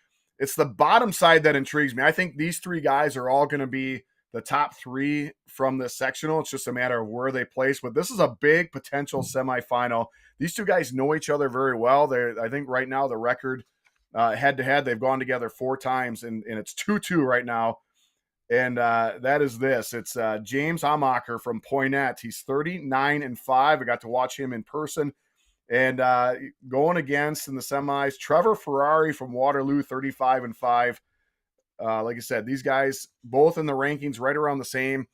It's the bottom side that intrigues me. I think these 3 guys are all going to be the top 3 from this sectional. It's just a matter of where they place. But this is a big potential semifinal. These 2 guys know each other very well. I think right now the record head to head. They've gone together 4 times, and it's 2-2 right now. And that is this. It's James Amacher from Poynette. He's 39-5. I got to watch him in person. And going against in the semis, Trevor Ferrari from Waterloo, 35-5. Like I said, these guys both in the rankings right around the same.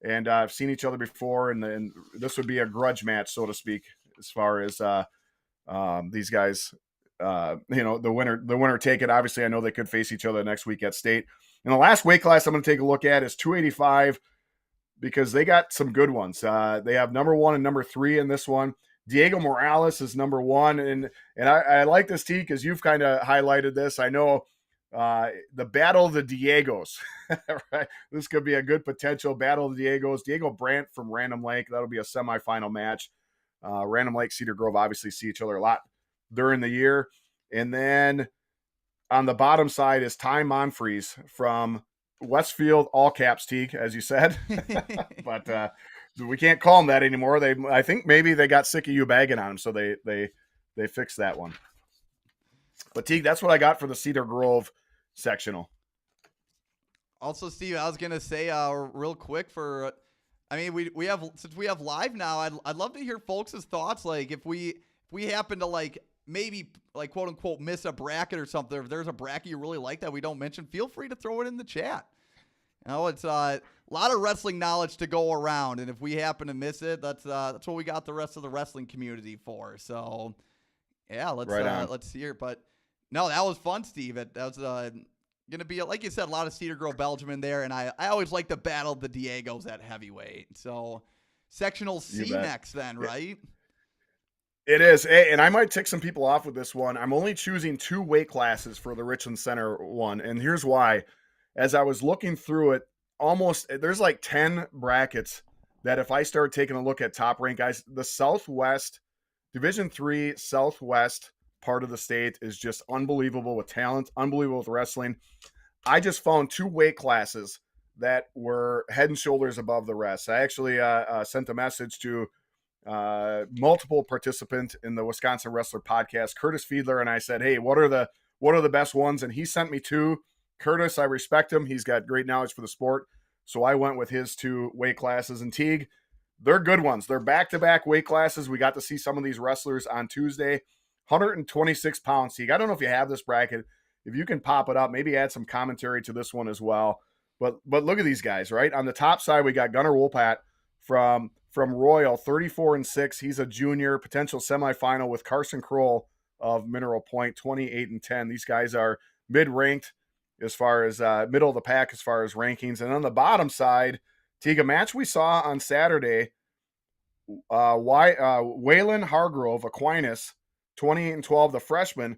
And I've seen each other before, and this would be a grudge match, so to speak, as far as these guys. The winner take it. Obviously, I know they could face each other next week at state. And the last weight class I'm going to take a look at is 285 because they got some good ones. They have number 1 and number 3 in this one. Diego Morales is number 1, and I like this, T, because you've kind of highlighted this. I know the Battle of the Diegos. Right? This could be a good potential Battle of the Diegos. Diego Brandt from Random Lake. That'll be a semifinal match. Random Lake, Cedar Grove obviously see each other a lot during the year. And then on the bottom side is Ty Monfries from Westfield, all caps, Teague, as you said. But we can't call them that anymore. I think maybe they got sick of you bagging on them, so they fixed that one. But Teague, that's what I got for the Cedar Grove sectional. Also, Steve, I was gonna say real quick we have, since we have live now, I'd love to hear folks' thoughts. Like if we happen to like maybe like quote unquote miss a bracket or something, if there's a bracket you really like that we don't mention, feel free to throw it in the chat. It's a lot of wrestling knowledge to go around, and if we happen to miss it, that's what we got the rest of the wrestling community for. So yeah, let's hear it. But no, that was fun, Steve. That was going to be, like you said, a lot of Cedar Grove Belgium in there, and I always like the battle of the Diegos at heavyweight. So sectional C next then, right? It is, and I might tick some people off with this one. I'm only choosing 2 weight classes for the Richland Center one, and here's why. As I was looking through it, there's like 10 brackets that if I start taking a look at top rank guys, the Southwest, Division III Southwest part of the state is just unbelievable with talent, unbelievable with wrestling. I just found 2 weight classes that were head and shoulders above the rest. I actually sent a message to multiple participant in the Wisconsin Wrestler podcast, Curtis Fiedler, and I said, hey, what are the best ones? And he sent me 2. Curtis, I respect him. He's got great knowledge for the sport. So I went with his 2 weight classes. And Teague, they're good ones. They're back-to-back weight classes. We got to see some of these wrestlers on Tuesday. 126 pounds, Teague. I don't know if you have this bracket. If you can pop it up, maybe add some commentary to this one as well. But look at these guys, right? On the top side, we got Gunnar Wolpat from Royal, 34-6. He's a junior, potential semifinal with Carson Kroll of Mineral Point, 28-10. These guys are mid-ranked as far as middle of the pack as far as rankings. And on the bottom side, Teague, a match we saw on Saturday, Waylon Hargrove, Aquinas, 28-12, the freshman,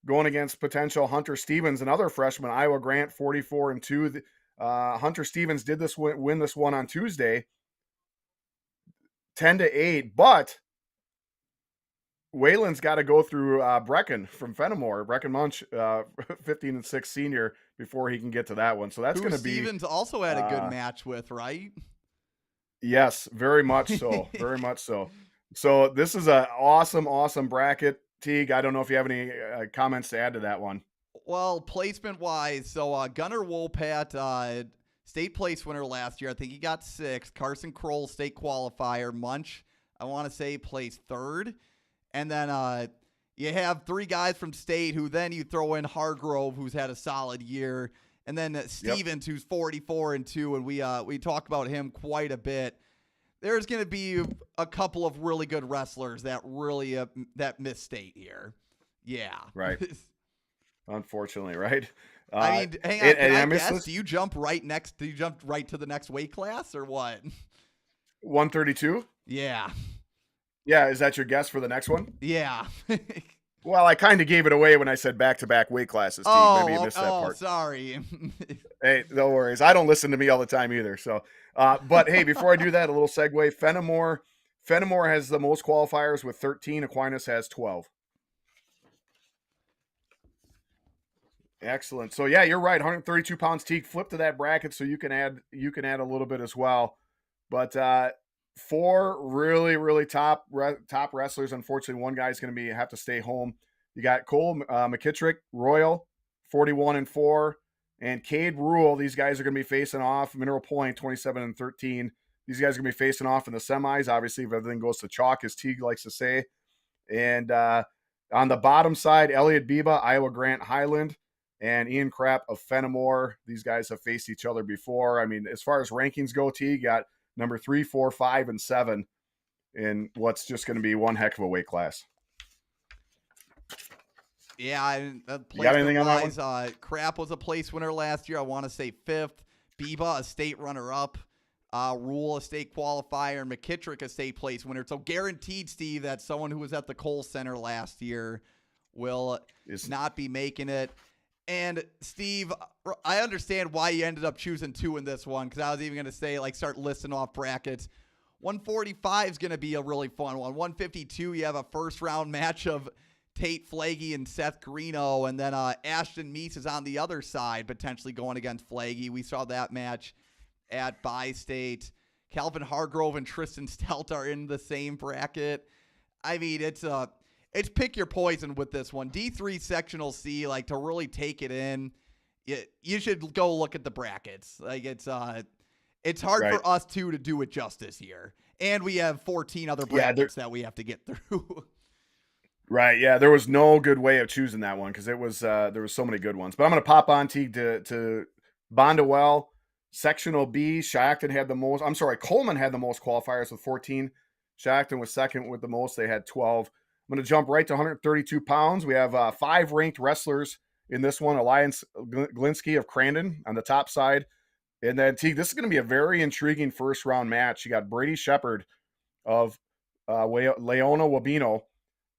going against potential Hunter Stevens, another freshman, Iowa Grant, 44-2. Hunter Stevens did win this one on Tuesday, 10-8, but Waylon's got to go through Brecken from Fenimore, Brecken Munch, 15-6 senior, before he can get to that one. So that's going to be. Stevens also had a good match with, right? Yes, very much so. Very much so. So this is an awesome bracket, Teague. I don't know if you have any comments to add to that one. Well, placement-wise, so Gunnar Wolpat, state place winner last year. I think he got 6th. Carson Kroll, state qualifier. Munch, I want to say, placed 3rd. And then you have 3 guys from state who then you throw in Hargrove, who's had a solid year. And then Stevens, who's 44-2, and we talk about him quite a bit. There's going to be a couple of really good wrestlers that really that miss state here. Yeah. Right. Unfortunately, right? I mean, hang on. Can I guess? Do you jump right to the next weight class or what? 132? Yeah. Yeah, is that your guess for the next one? Yeah. Well, I kind of gave it away when I said back-to-back weight classes, Steve. Maybe you missed that part. Sorry. Hey, no worries. I don't listen to me all the time either. So, but hey, before I do that, a little segue. Fenimore has the most qualifiers with 13. Aquinas has 12. Excellent. So yeah, you're right. 132 pounds, Teague. Flip to that bracket so you can add a little bit as well. But 4 really top wrestlers. Unfortunately, one guy's going to have to stay home. You got Cole McKittrick, Royal, 41-4, and Cade Rule. These guys are going to be facing off. Mineral Point, 27-13. These guys are going to be facing off in the semis. Obviously, if everything goes to chalk, as Teague likes to say. And on the bottom side, Elliot Biba, Iowa Grant Highland, and Ian Krapp of Fenimore. These guys have faced each other before. I mean, as far as rankings go, Teague got number 3, 4, 5, and 7 in what's just going to be one heck of a weight class. Yeah, you got anything on that one? Crap was a place winner last year. I want to say 5th. Biba, a state runner-up. Rule, a state qualifier. And McKittrick, a state place winner. So guaranteed, Steve, that someone who was at the Kohl Center last year will not be making it. And, Steve, I understand why you ended up choosing 2 in this one, because I was even going to say, like, start listing off brackets. 145 is going to be a really fun one. 152, you have a first-round match of Tate Flagey and Seth Greeno, and then Ashton Meese is on the other side, potentially going against Flagey. We saw that match at Bi-State. Calvin Hargrove and Tristan Stelt are in the same bracket. I mean, it's pick your poison with this one. D3 sectional C, like, to really take it in, you should go look at the brackets. Like, it's hard for us to do it justice here. And we have 14 other brackets that we have to get through. Right, yeah, there was no good way of choosing that one because it was there was so many good ones. But I'm going to pop on to Bondwell, sectional B. Shiocton had the most. I'm sorry, Coleman had the most qualifiers with 14. Shiocton was second with the most. They had 12. I'm going to jump right to 132 pounds. We have 5 ranked wrestlers in this one. Alliance Glinsky of Crandon on the top side. And then, Teague, this is going to be a very intriguing first-round match. You got Brady Shepard of Leona Wabino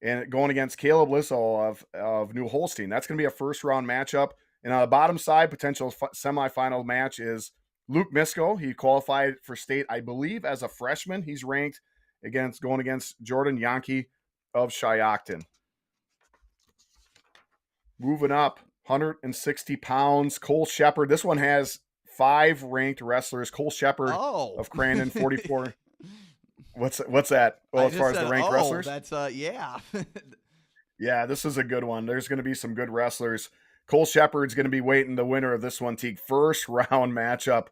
and going against Caleb Lissow of New Holstein. That's going to be a first-round matchup. And on the bottom side, potential semifinal match is Luke Misko. He qualified for state, I believe, as a freshman. He's ranked going against Jordan Yankee of Shiocton. Moving up, 160 pounds, Cole Shepard. This one has 5 ranked wrestlers. Cole Shepard of Crandon, 44. What's that? Well, as far as the ranked wrestlers? That's yeah. Yeah, this is a good one. There's going to be some good wrestlers. Cole Shepard's going to be waiting the winner of this one, Teague. First round matchup.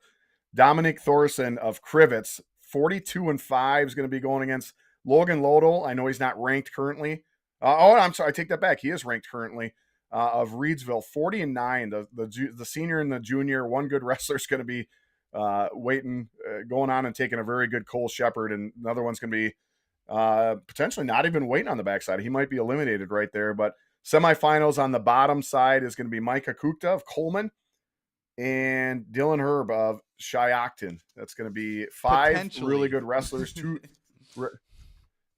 Dominic Thorson of Crivets, 42-5, is going to be going against Logan Lodel. I know he's not ranked currently. I'm sorry, I take that back. He is ranked currently. Of Reedsville, 40-9. The senior and the junior, one good wrestler is going to be going on and taking a very good Cole Shepard, and another one's going to be potentially not even waiting on the backside. He might be eliminated right there. But semifinals on the bottom side is going to be Micah Kukta of Coleman and Dylan Herb of Shiocton. That's going to be 5 really good wrestlers.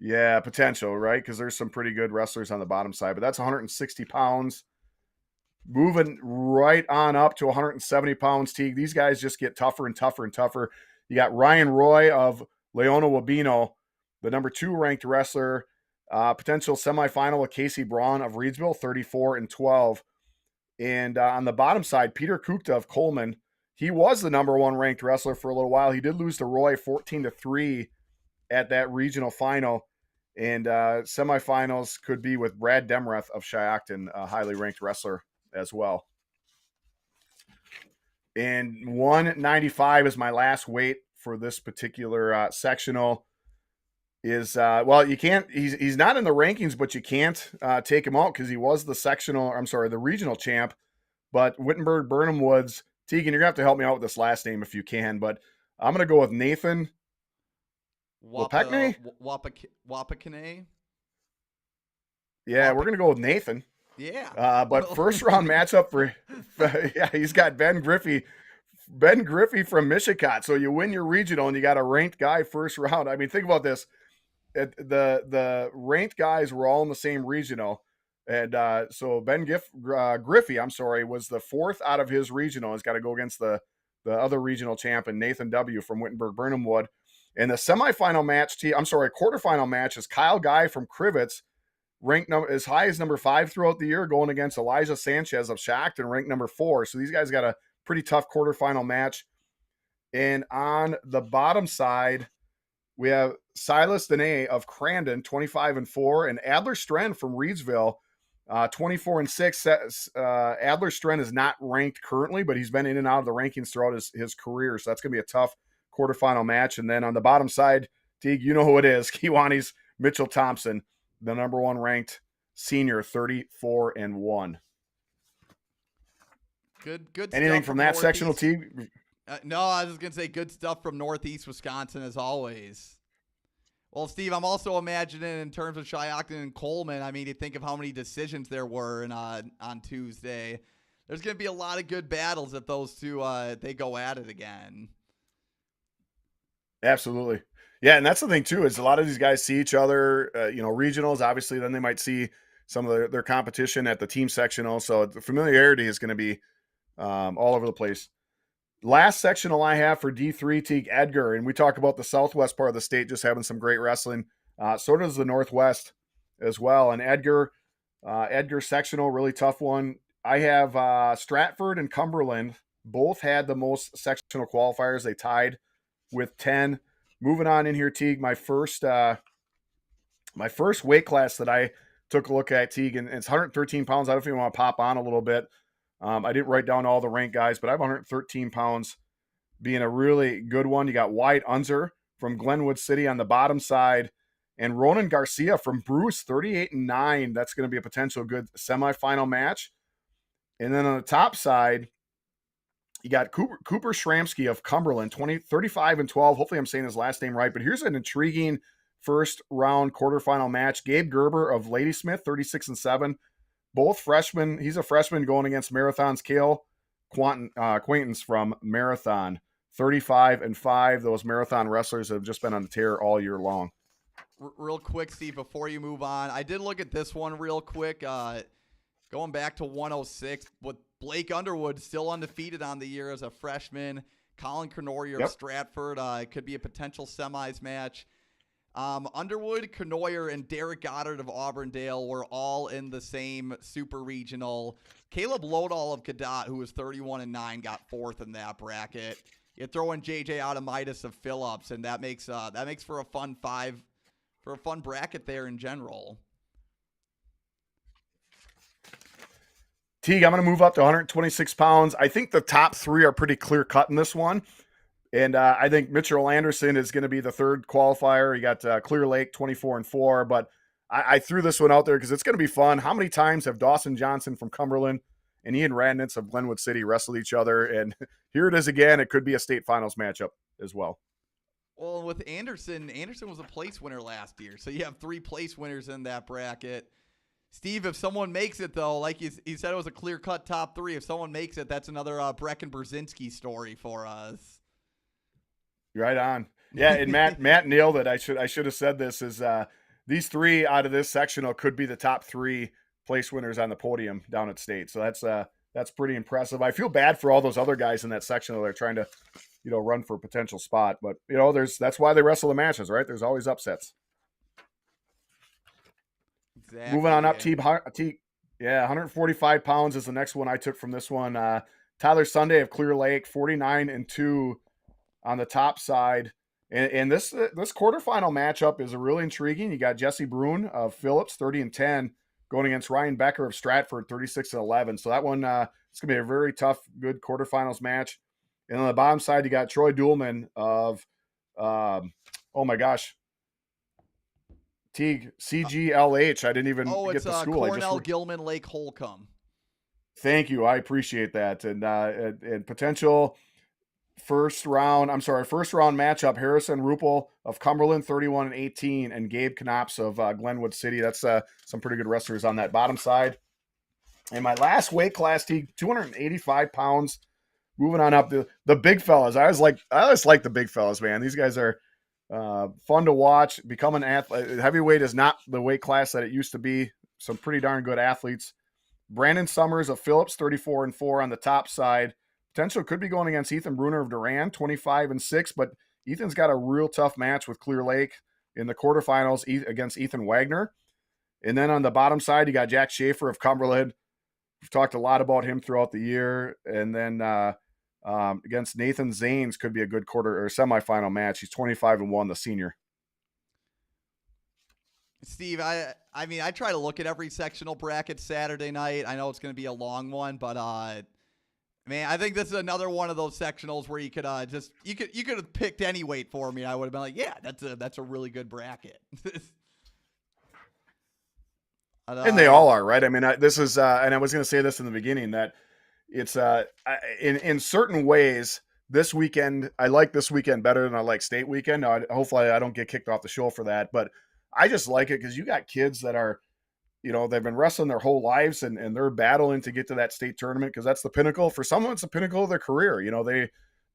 Yeah, potential, right? Because there's some pretty good wrestlers on the bottom side. But that's 160 pounds. Moving right on up to 170 pounds, Teague. These guys just get tougher and tougher and tougher. You got Ryan Roy of Leona Wabino, the number 2 ranked wrestler. Potential semifinal with Casey Braun of Reedsville, 34-12. And on the bottom side, Peter Kukta of Coleman. He was the number 1 ranked wrestler for a little while. He did lose to Roy 14-3 at that regional final. And semifinals could be with Brad Demreth of Shiocton, a highly ranked wrestler as well. And 195 is my last weight for this particular sectional. Is you can't. He's not in the rankings, but you can't take him out because he was the regional champ. But Wittenberg Burnham Woods, Tegan, you're gonna have to help me out with this last name if you can. But I'm gonna go with Nathan Wapakne. Wapakne. Yeah, we're gonna go with Nathan. Yeah. But first round matchup for he's got Ben Griffey from Michigan. So you win your regional and you got a ranked guy first round. I mean, think about this. The ranked guys were all in the same regional. And so Ben Griffey, was the 4th out of his regional. He's got to go against the other regional champ and Nathan W. from Wittenberg Burnham Wood. And the semifinal match, quarterfinal match is Kyle Guy from Crivets, ranked as high as number 5 throughout the year, going against Elijah Sanchez of Shiocton, ranked number 4. So these guys got a pretty tough quarterfinal match. And on the bottom side, we have Silas Dene of Crandon, 25-4, and Adler Stren from Reedsville. 24-6. Adler Strent is not ranked currently, but he's been in and out of the rankings throughout his career. So that's going to be a tough quarterfinal match. And then on the bottom side, Teague, you know who it is. Kiwani's Mitchell Thompson, the number one ranked senior, 34-1. Good Anything stuff from from that sectional, Northeast. Teague? No, I was just gonna say good stuff from Northeast Wisconsin as always. Well, Steve, I'm also imagining in terms of Shiocton and Coleman. I mean, you think of how many decisions there were on Tuesday. There's going to be a lot of good battles if those two they go at it again. Absolutely. Yeah, and that's the thing too is a lot of these guys see each other, regionals. Obviously, then they might see some of their competition at the team sectional. So the familiarity is going to be all over the place. Last sectional I have for D3, Teague, Edgar, and we talk about the southwest part of the state just having some great wrestling. So does the northwest as well. And Edgar sectional, really tough one. I have Stratford and Cumberland both had the most sectional qualifiers. They tied with 10. Moving on in here, Teague, my first weight class that I took a look at, Teague, and it's 113 pounds. I don't know if you want to pop on a little bit. I didn't write down all the rank guys, but I have 113 pounds being a really good one. You got Wyatt Unzer from Glenwood City on the bottom side, and Ronan Garcia from Bruce, 38-9. That's going to be a potential good semifinal match. And then on the top side, you got Cooper Shramsky of Cumberland, 35-12. Hopefully I'm saying his last name right, but here's an intriguing first round quarterfinal match. Gabe Gerber of Ladysmith, 36-7. Both freshmen. He's a freshman going against Marathon's Kale Acquaintance from Marathon, 35-5. Those Marathon wrestlers have just been on the tear all year long. Real quick, Steve, before you move on, I did look at this one real quick. Going back to 106, with Blake Underwood still undefeated on the year as a freshman. Colin Knoyer of Stratford could be a potential semis match. Underwood, Knoyer, and Derek Goddard of Auburndale were all in the same super regional. Caleb Lodahl of Cadott, who was 31-9, got fourth in that bracket. You throw in JJ Adamitis of Phillips, and that makes for a fun bracket there in general. Teague, I'm going to move up to 126 pounds. I think the top three are pretty clear cut in this one. And I think Mitchell Anderson is going to be the third qualifier. You got Clear Lake, 24-4. But I threw this one out there because it's going to be fun. How many times have Dawson Johnson from Cumberland and Ian Radnitz of Glenwood City wrestled each other? And here it is again. It could be a state finals matchup as well. Well, with Anderson was a place winner last year. So you have 3 place winners in that bracket. Steve, if someone makes it, though, like he said, it was a clear-cut top 3. If someone makes it, that's another Brecken Brzezinski story for us. Right on. Yeah, and Matt nailed it. I should have said this is these 3 out of this sectional could be the top 3 place winners on the podium down at state. So that's pretty impressive. I feel bad for all those other guys in that sectional that are trying to, run for a potential spot. But that's why they wrestle the matches, right? There's always upsets. Exactly. Moving on up, T. Yeah, 145 pounds is the next one I took from this one. Tyler Sunday of Clear Lake, 49-2 on the top side. And this quarterfinal matchup is really intriguing. You got Jesse Bruin of Phillips, 30-10, going against Ryan Becker of Stratford, 36-11. So that one, it's going to be a very tough, good quarterfinals match. And on the bottom side, you got Troy Duhlman of, Teague, CGLH. I didn't even get the school. Cornell Gilman Lake Holcomb. Thank you. I appreciate that. And potential first round matchup, Harrison Ruppel of Cumberland, 31-18, and Gabe Knops of Glenwood City. That's some pretty good wrestlers on that bottom side. And my last weight class, Teague, 285 pounds. Moving on up, the big fellas. I always like the big fellas, man. These guys are fun to watch. Become an athlete. Heavyweight is not the weight class that it used to be. Some pretty darn good athletes. Brandon Summers of Phillips, 34-4 on the top side. Potential could be going against Ethan Bruner of Duran, 25-6, but Ethan's got a real tough match with Clear Lake in the quarterfinals against Ethan Wagner. And then on the bottom side, you got Jack Schaefer of Cumberland. We've talked a lot about him throughout the year. And then against Nathan Zanes could be a good quarter or semifinal match. He's 25-1, the senior. Steve, I mean, I try to look at every sectional bracket Saturday night. I know it's going to be a long one, but man, I think this is another one of those sectionals where you could just you could have picked any weight for me. I would have been like, yeah, that's a really good bracket. But, And they all are, right? I mean, this is, and I was going to say this in the beginning that it's in certain ways. This weekend, I like this weekend better than I like state weekend. Now, hopefully, I don't get kicked off the show for that, but I just like it because you got kids that are, they've been wrestling their whole lives and they're battling to get to that state tournament because that's the pinnacle. For someone, it's the pinnacle of their career.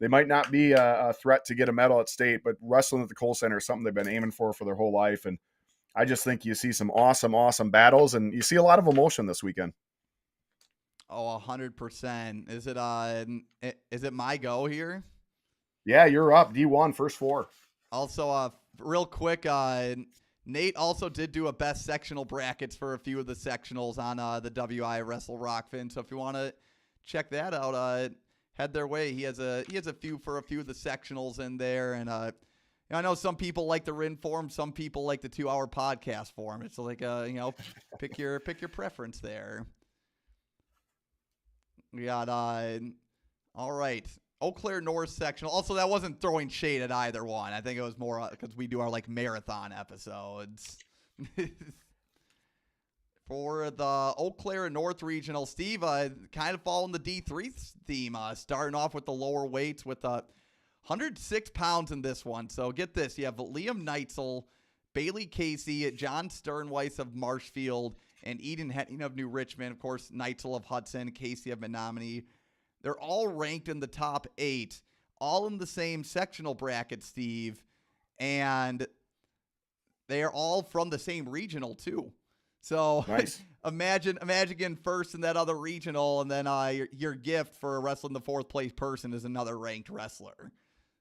They might not be a threat to get a medal at state, but wrestling at the Kohl Center is something they've been aiming for their whole life. And I just think you see some awesome battles, and you see a lot of emotion this weekend. Oh, 100%. Is it my go here? Yeah, you're up. D1, first four. Also, real quick, Nate also did do a best sectional brackets for a few of the sectionals on the WI Wrestle Rockfin. So if you want to check that out, head their way. He has a few for a few of the sectionals in there, and I know some people like the Rin form, some people like the 2-hour podcast form. It's like pick your preference there. We got all right. Eau Claire North sectional. Also, that wasn't throwing shade at either one. I think it was more because we do our marathon episodes. For the Eau Claire North Regional, Steve, kind of following the D3 theme, starting off with the lower weights with 106 pounds in this one. So get this. You have Liam Neitzel, Bailey Casey, John Sternweiss of Marshfield, and Eden Hetting of New Richmond. Of course, Neitzel of Hudson, Casey of Menominee. They're all ranked in the top 8, all in the same sectional bracket, Steve. And they are all from the same regional, too. So nice. imagine getting first in that other regional, and then your gift for wrestling the 4th place person is another ranked wrestler.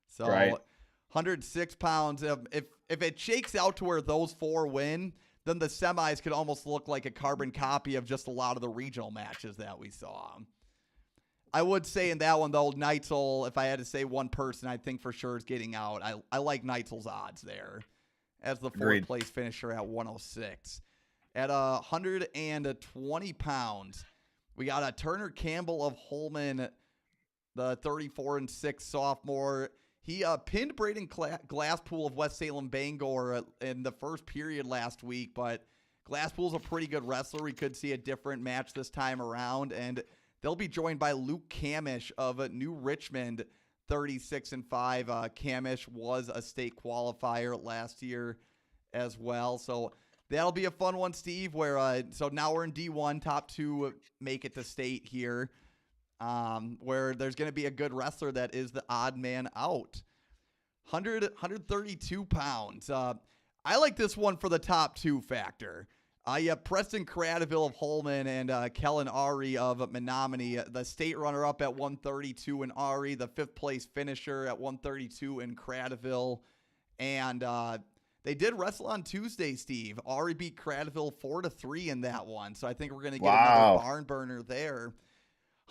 So right. 106 pounds. If it shakes out to where those 4 win, then the semis could almost look like a carbon copy of just a lot of the regional matches that we saw. I would say in that one, though, Neitzel, if I had to say one person I think for sure is getting out, I like Neitzel's odds there as the 4th place finisher at 106. At 120 pounds, we got a Turner Campbell of Holman, the 34-6 sophomore. He pinned Braden Glasspool of West Salem Bangor in the first period last week, but Glasspool's a pretty good wrestler. We could see a different match this time around, and they'll be joined by Luke Kamish of New Richmond, 36-5. Kamish was a state qualifier last year as well, so that'll be a fun one, Steve, where so now we're in D1, top 2 make it to state here. Where there's going to be a good wrestler that is the odd man out. 132 pounds. I like this one for the top 2 factor. You have Preston Cradaville of Holman and Kellen Ari of Menominee, the state runner-up at 132 in Ari, the 5th place finisher at 132 in Cradaville. And they did wrestle on Tuesday, Steve. Ari beat Cradaville 4-3 in that one. So I think we're going to get another barn burner there.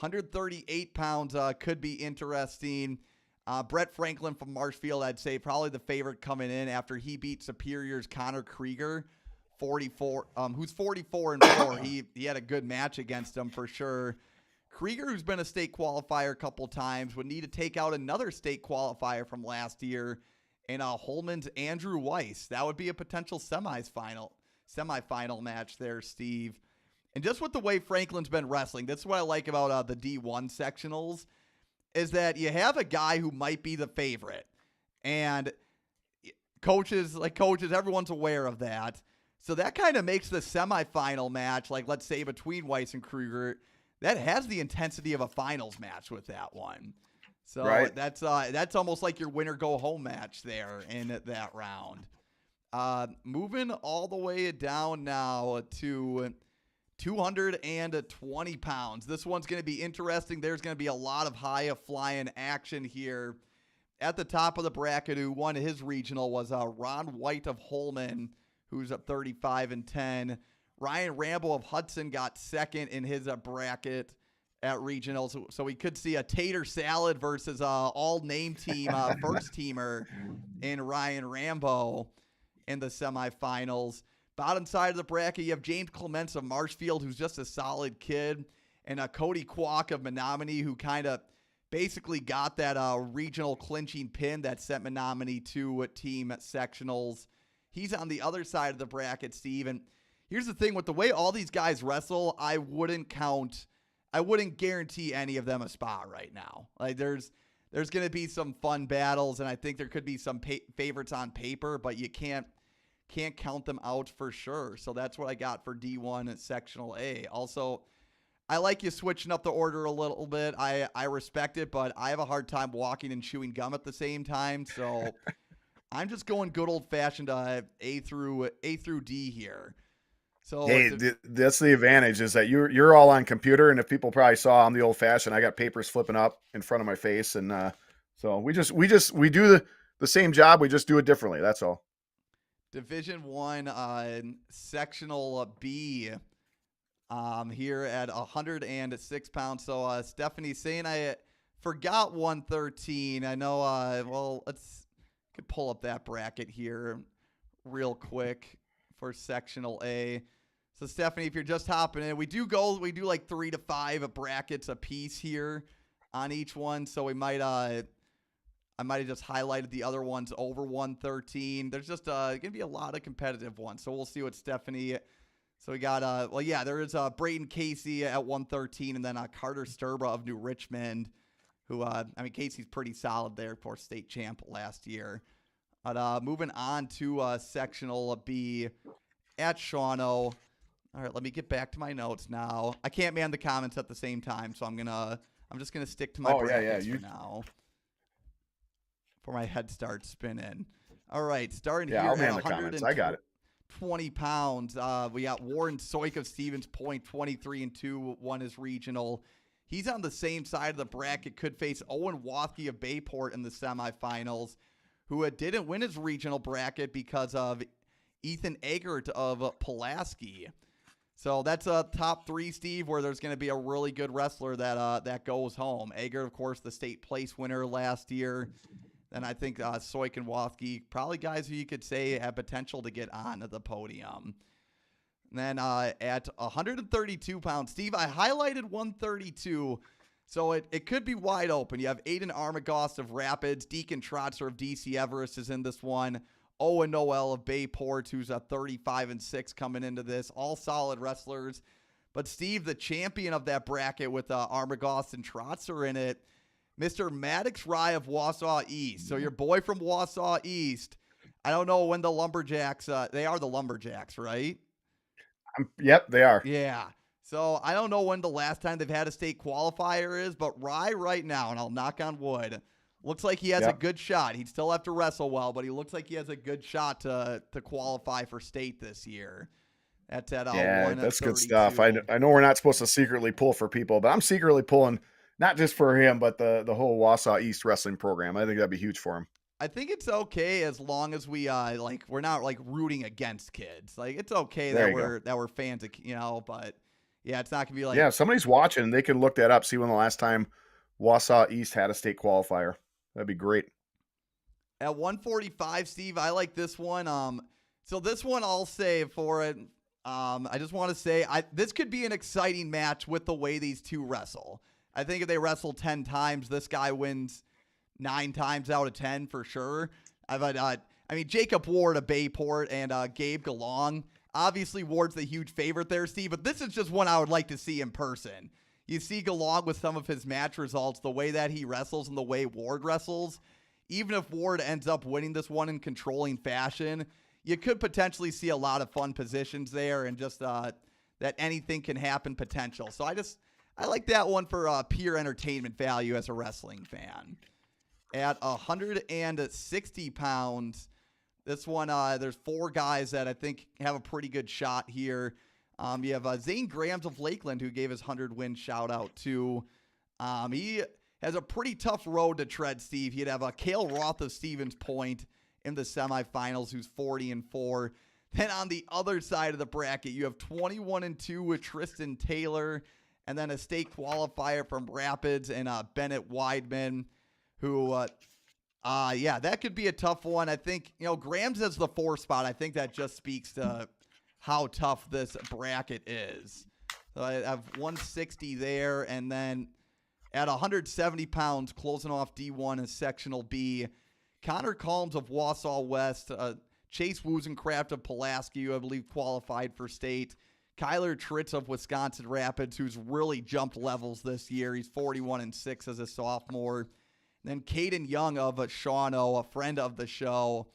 138 pounds could be interesting. Brett Franklin from Marshfield, I'd say probably the favorite coming in after he beat Superior's Connor Krieger, 44, who's 44-4. He had a good match against him for sure. Krieger, who's been a state qualifier a couple times, would need to take out another state qualifier from last year in Holman's Andrew Weiss. That would be a potential semifinal match there, Steve. And just with the way Franklin's been wrestling, that's what I like about the D1 sectionals, is that you have a guy who might be the favorite. And coaches, everyone's aware of that. So that kind of makes the semifinal match, like let's say between Weiss and Kruger, that has the intensity of a finals match with that one. So right. That's almost like your winner-go-home match there in that round. Moving all the way down now to 220 pounds. This one's going to be interesting. There's going to be a lot of high-flying action here. At the top of the bracket, who won his regional was Ron White of Holman, who's up 35-10. Ryan Rambo of Hudson got second in his bracket at regionals. So we could see a tater salad versus all-name team first-teamer in Ryan Rambo in the semifinals. Bottom side of the bracket, you have James Clements of Marshfield, who's just a solid kid, and Cody Kwok of Menominee, who kind of basically got that regional clinching pin that sent Menominee to team sectionals. He's on the other side of the bracket, Steve. And here's the thing, with the way all these guys wrestle, I wouldn't guarantee any of them a spot right now. Like there's going to be some fun battles, and I think there could be some favorites on paper, but you can't count them out for sure. So that's what I got for D1 at Sectional A. Also, I like you switching up the order a little bit. I respect it, but I have a hard time walking and chewing gum at the same time. So I'm just going good old fashioned A through D here. So hey, that's the advantage is that you're all on computer, and if people probably saw, I'm the old fashioned. I got papers flipping up in front of my face, and so we do the same job. We just do it differently. That's all. Division 1 Sectional B. Here at 106 pounds. So Stephanie saying I forgot 113. I know. Well, could pull up that bracket here real quick for Sectional A. So Stephanie, if you're just hopping in, we do like 3 to 5 brackets a piece here on each one. So we might I might have just highlighted the other ones over 113. There's just gonna be a lot of competitive ones. So we'll see what Stephanie. So we got, there is Brayden Casey at 113, and then Carter Sturba of New Richmond, who, Casey's pretty solid there for state champ last year. But moving on to Sectional B at Shawano. All right, let me get back to my notes now. I can't man the comments at the same time, so I'm just gonna stick to my brackets for now. For my head start spinning. All right, starting here I'll man at the comments. I got it. 20 pounds. We got Warren Soik of Stevens Point, 23-2, won his regional. He's on the same side of the bracket, could face Owen Wathke of Bayport in the semifinals, who didn't win his regional bracket because of Ethan Eggert of Pulaski. So that's a top 3, Steve, where there's going to be a really good wrestler that goes home. Eggert, of course, the state place winner last year. And I think Soik and Wathke, probably guys who you could say have potential to get on the podium. And then at 132 pounds, Steve, I highlighted 132, so it could be wide open. You have Aiden Armagost of Rapids, Deacon Trotzer of DC Everest is in this one, Owen Noel of Bayport, who's a 35-6 coming into this. All solid wrestlers. But Steve, the champion of that bracket with Armagost and Trotzer in it, Mr. Maddox Rye of Wausau East. So your boy from Wausau East. I don't know when the Lumberjacks, they are the Lumberjacks, right? Yep, they are. Yeah. So I don't know when the last time they've had a state qualifier is, but Rye right now, and I'll knock on wood, looks like he has a good shot. He'd still have to wrestle well, but he looks like he has a good shot to qualify for state this year. That's at that's good stuff. I know we're not supposed to secretly pull for people, but I'm secretly pulling not just for him, but the whole Wausau East wrestling program. I think that'd be huge for him. I think it's okay as long as we we're not like rooting against kids. Like it's okay that we're fans of but yeah, it's not gonna be like if somebody's watching, they can look that up, see when the last time Wausau East had a state qualifier. That'd be great. At 145, Steve, I like this one. So this one I'll say for it. I just want to say this could be an exciting match with the way these two wrestle. I think if they wrestle 10 times, this guy wins 9 times out of 10 for sure. Jacob Ward of Bayport and Gabe Galong. Obviously, Ward's the huge favorite there, Steve, but this is just one I would like to see in person. You see Galong with some of his match results, the way that he wrestles and the way Ward wrestles. Even if Ward ends up winning this one in controlling fashion, you could potentially see a lot of fun positions there and just that anything can happen potential. So I like that one for pure entertainment value as a wrestling fan. At 160 pounds, this one, there's 4 guys that I think have a pretty good shot here. You have Zane Grams of Lakeland, who gave his 100-win shout-out to. He has a pretty tough road to tread, Steve. He'd have Cale Roth of Stevens Point in the semifinals, who's 40-4. Then on the other side of the bracket, you have 21-2 with Tristan Taylor, and then a state qualifier from Rapids and Bennett Weidman, who, that could be a tough one. I think, Grams as the 4 spot, I think that just speaks to how tough this bracket is. So I have 160 there, and then at 170 pounds, closing off D1 is sectional B, Connor Combs of Wausau West, Chase Wozencraft of Pulaski, who I believe qualified for state, Kyler Tritz of Wisconsin Rapids, who's really jumped levels this year. He's 41-6 as a sophomore. And then Caden Young of Shawano, a friend of the show.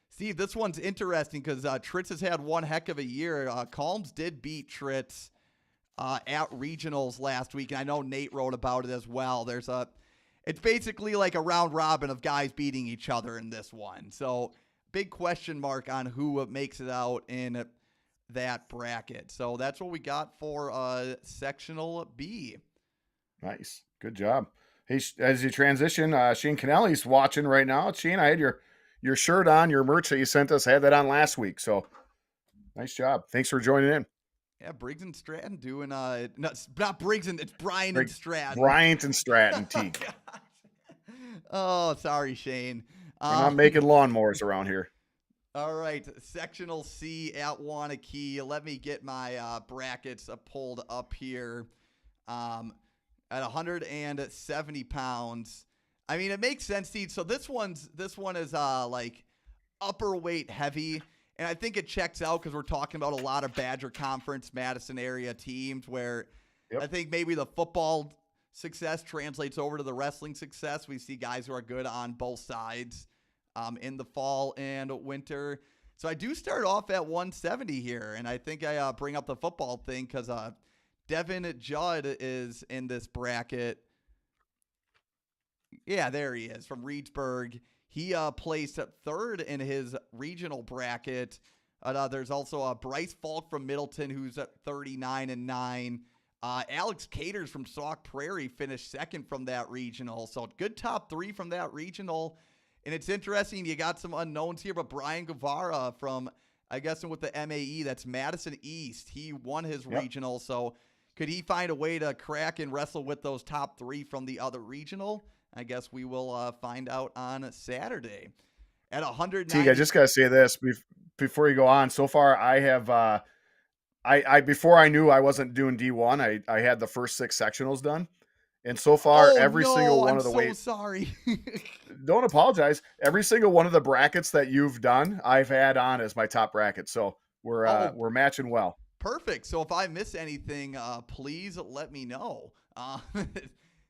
Steve, this one's interesting because Tritz has had one heck of a year. Combs did beat Tritz at regionals last week, and I know Nate wrote about it as well. It's basically like a round robin of guys beating each other in this one. So big question mark on who makes it out in that bracket. So that's what we got for sectional B. Nice. Good job. Hey, as you transition, Shane Kennelly's watching right now. Shane, I had your shirt on, your merch that you sent us. I had that on last week. So nice job. Thanks for joining in. Yeah, Briggs and Stratton doing not Briggs and it's Brian and Stratton. Bryant and Stratton Teague. Oh, sorry, Shane. We're not making lawnmowers around here. All right, sectional C at Waunakee. Let me get my brackets pulled up here. At 170 pounds. I mean, it makes sense, Steve. So this one is like upper weight heavy. And I think it checks out because we're talking about a lot of Badger Conference, Madison area teams where I think maybe the football success translates over to the wrestling success. We see guys who are good on both sides in the fall and winter. So I do start off at 170 here. And I think I bring up the football thing because Devin Judd is in this bracket. Yeah, there he is from Reedsburg. He placed third in his regional bracket. There's also Bryce Falk from Middleton, who's at 39-9. Alex Caters from Sauk Prairie finished second from that regional. So good top three from that regional. And it's interesting, you got some unknowns here, but Brian Guevara from, I guess, with the MAE, that's Madison East. He won his regional. So could he find a way to crack and wrestle with those top three from the other regional? I guess we will find out on Saturday. At 190. Teague, I just got to say this before you go on. So far, I have, I before I knew I wasn't doing D1, I had the first 6 sectionals done. And so far, single one of the weights. I'm so sorry. Don't apologize. Every single one of the brackets that you've done, I've had on as my top bracket. So we're matching well. Perfect. So if I miss anything, please let me know.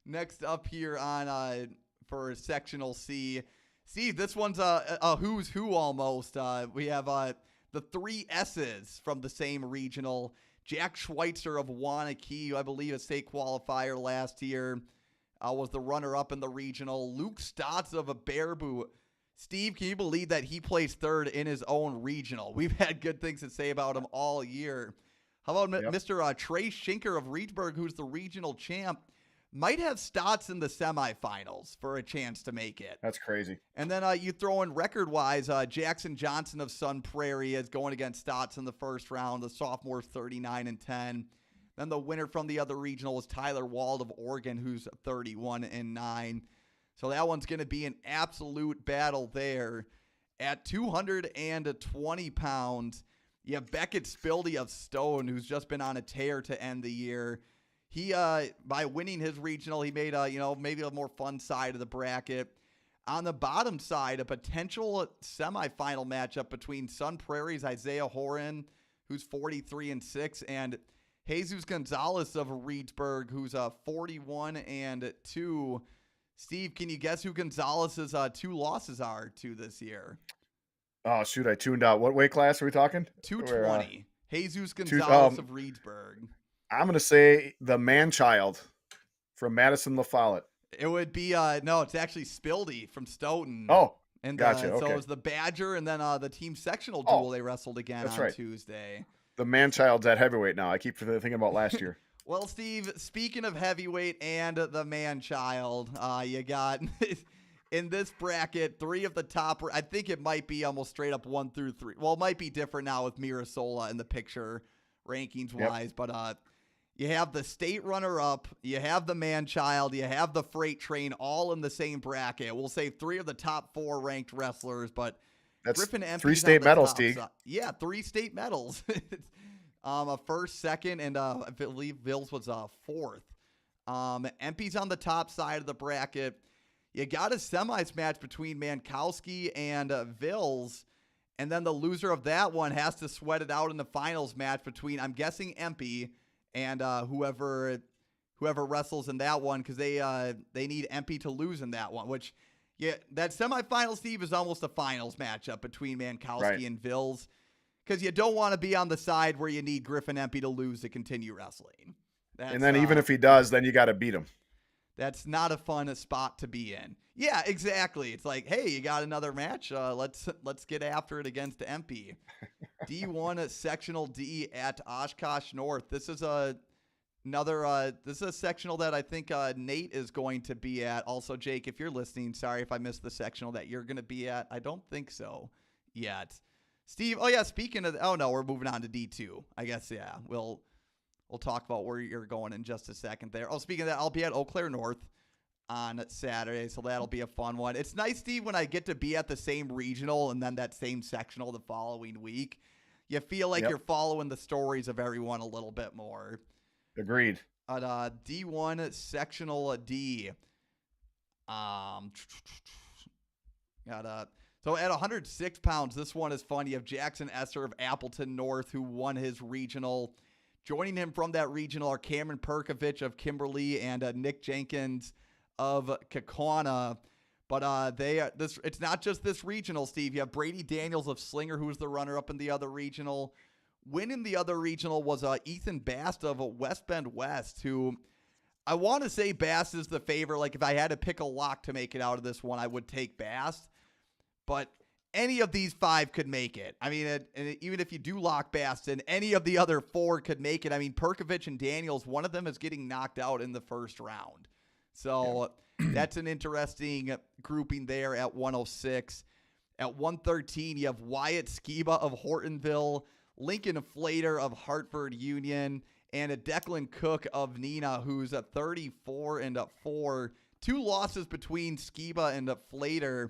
Next up here on for sectional C, Steve, this one's a who's who almost. We have the 3 S's from the same regional. Jack Schweitzer of Waunakee, who I believe a state qualifier last year, was the runner-up in the regional. Luke Stotts of a Baraboo. Steve, can you believe that he placed third in his own regional? We've had good things to say about him all year. How about Mr. Trey Schinker of Reedsburg, who's the regional champ? Might have Stotts in the semifinals for a chance to make it. That's crazy. And then you throw in record-wise, Jackson Johnson of Sun Prairie is going against Stotts in the first round. The sophomore 39-10. Then the winner from the other regional is Tyler Wald of Oregon, who's 31-9. So that one's going to be an absolute battle there. At 220 pounds, you have Beckett Spildy of Stone, who's just been on a tear to end the year. He, by winning his regional, he made maybe a more fun side of the bracket. On the bottom side, a potential semifinal matchup between Sun Prairie's Isaiah Horan, who's 43-6, and Jesus Gonzalez of Reedsburg, who's 41-2. Steve, can you guess who Gonzalez's 2 losses are to this year? Oh, shoot, I tuned out. What weight class are we talking? 220. Jesus Gonzalez of Reedsburg. I'm going to say the man-child from Madison La Follette. It would be, no, it's actually Spildy from Stoughton. Oh, and gotcha. So okay. it was the Badger and then the team sectional duel they wrestled again on Tuesday. The man-child's at heavyweight now. I keep thinking about last year. Well, Steve, speaking of heavyweight and the man-child, you got in this bracket 3 of the top. I think it might be almost straight up 1 through 3. Well, it might be different now with Mirasola in the picture rankings-wise, but you have the state runner-up, you have the man-child, you have the freight train all in the same bracket. We'll say 3 of the top 4 ranked wrestlers, but That's Griffin 3 Empey's on state the medals, top T. side. Yeah, 3 state medals. A first, second, and I believe Vils was a fourth. Empey's on the top side of the bracket. You got a semis match between Mankowski and Vils, and then the loser of that one has to sweat it out in the finals match between, I'm guessing, Empey and whoever wrestles in that one, because they need Empey to lose in that one, which, yeah, that semifinal, Steve, is almost a finals matchup between Mankowski and Vils, because you don't want to be on the side where you need Griffin Empey to lose to continue wrestling. And then even if he does, then you got to beat him. That's not a fun spot to be in. Yeah, exactly. It's like, hey, you got another match. Let's get after it against Empey. D1 Sectional D at Oshkosh North. This is another sectional that I think Nate is going to be at. Also, Jake, if you're listening, sorry if I missed the sectional that you're going to be at. I don't think so yet. Steve, oh yeah, speaking of, oh no, we're moving on to D2. I guess, yeah, we'll talk about where you're going in just a second there. Oh, speaking of that, I'll be at Eau Claire North on Saturday, so that'll be a fun one. It's nice, Steve, when I get to be at the same regional and then that same sectional the following week. You feel like you're following the stories of everyone a little bit more. Agreed. At D1 Sectional D. So at 106 pounds, this one is fun. You have Jackson Esser of Appleton North, who won his regional. Joining him from that regional are Cameron Perkovich of Kimberly and Nick Jenkins of Kaukauna. But it's not just this regional, Steve. You have Brady Daniels of Slinger, who's the runner-up in the other regional. Winning the other regional was Ethan Bast of West Bend West, who I want to say Bast is the favorite. Like, if I had to pick a lock to make it out of this one, I would take Bast. But any of these 5 could make it. I mean, even if you do lock Baston, any of the other 4 could make it. I mean, Perkovich and Daniels, one of them is getting knocked out in the first round. So that's an interesting grouping there at 106. At 113, you have Wyatt Skiba of Hortonville, Lincoln Flater of Hartford Union, and a Declan Cook of Nina, who's at 34-4. 2 losses between Skiba and Flater.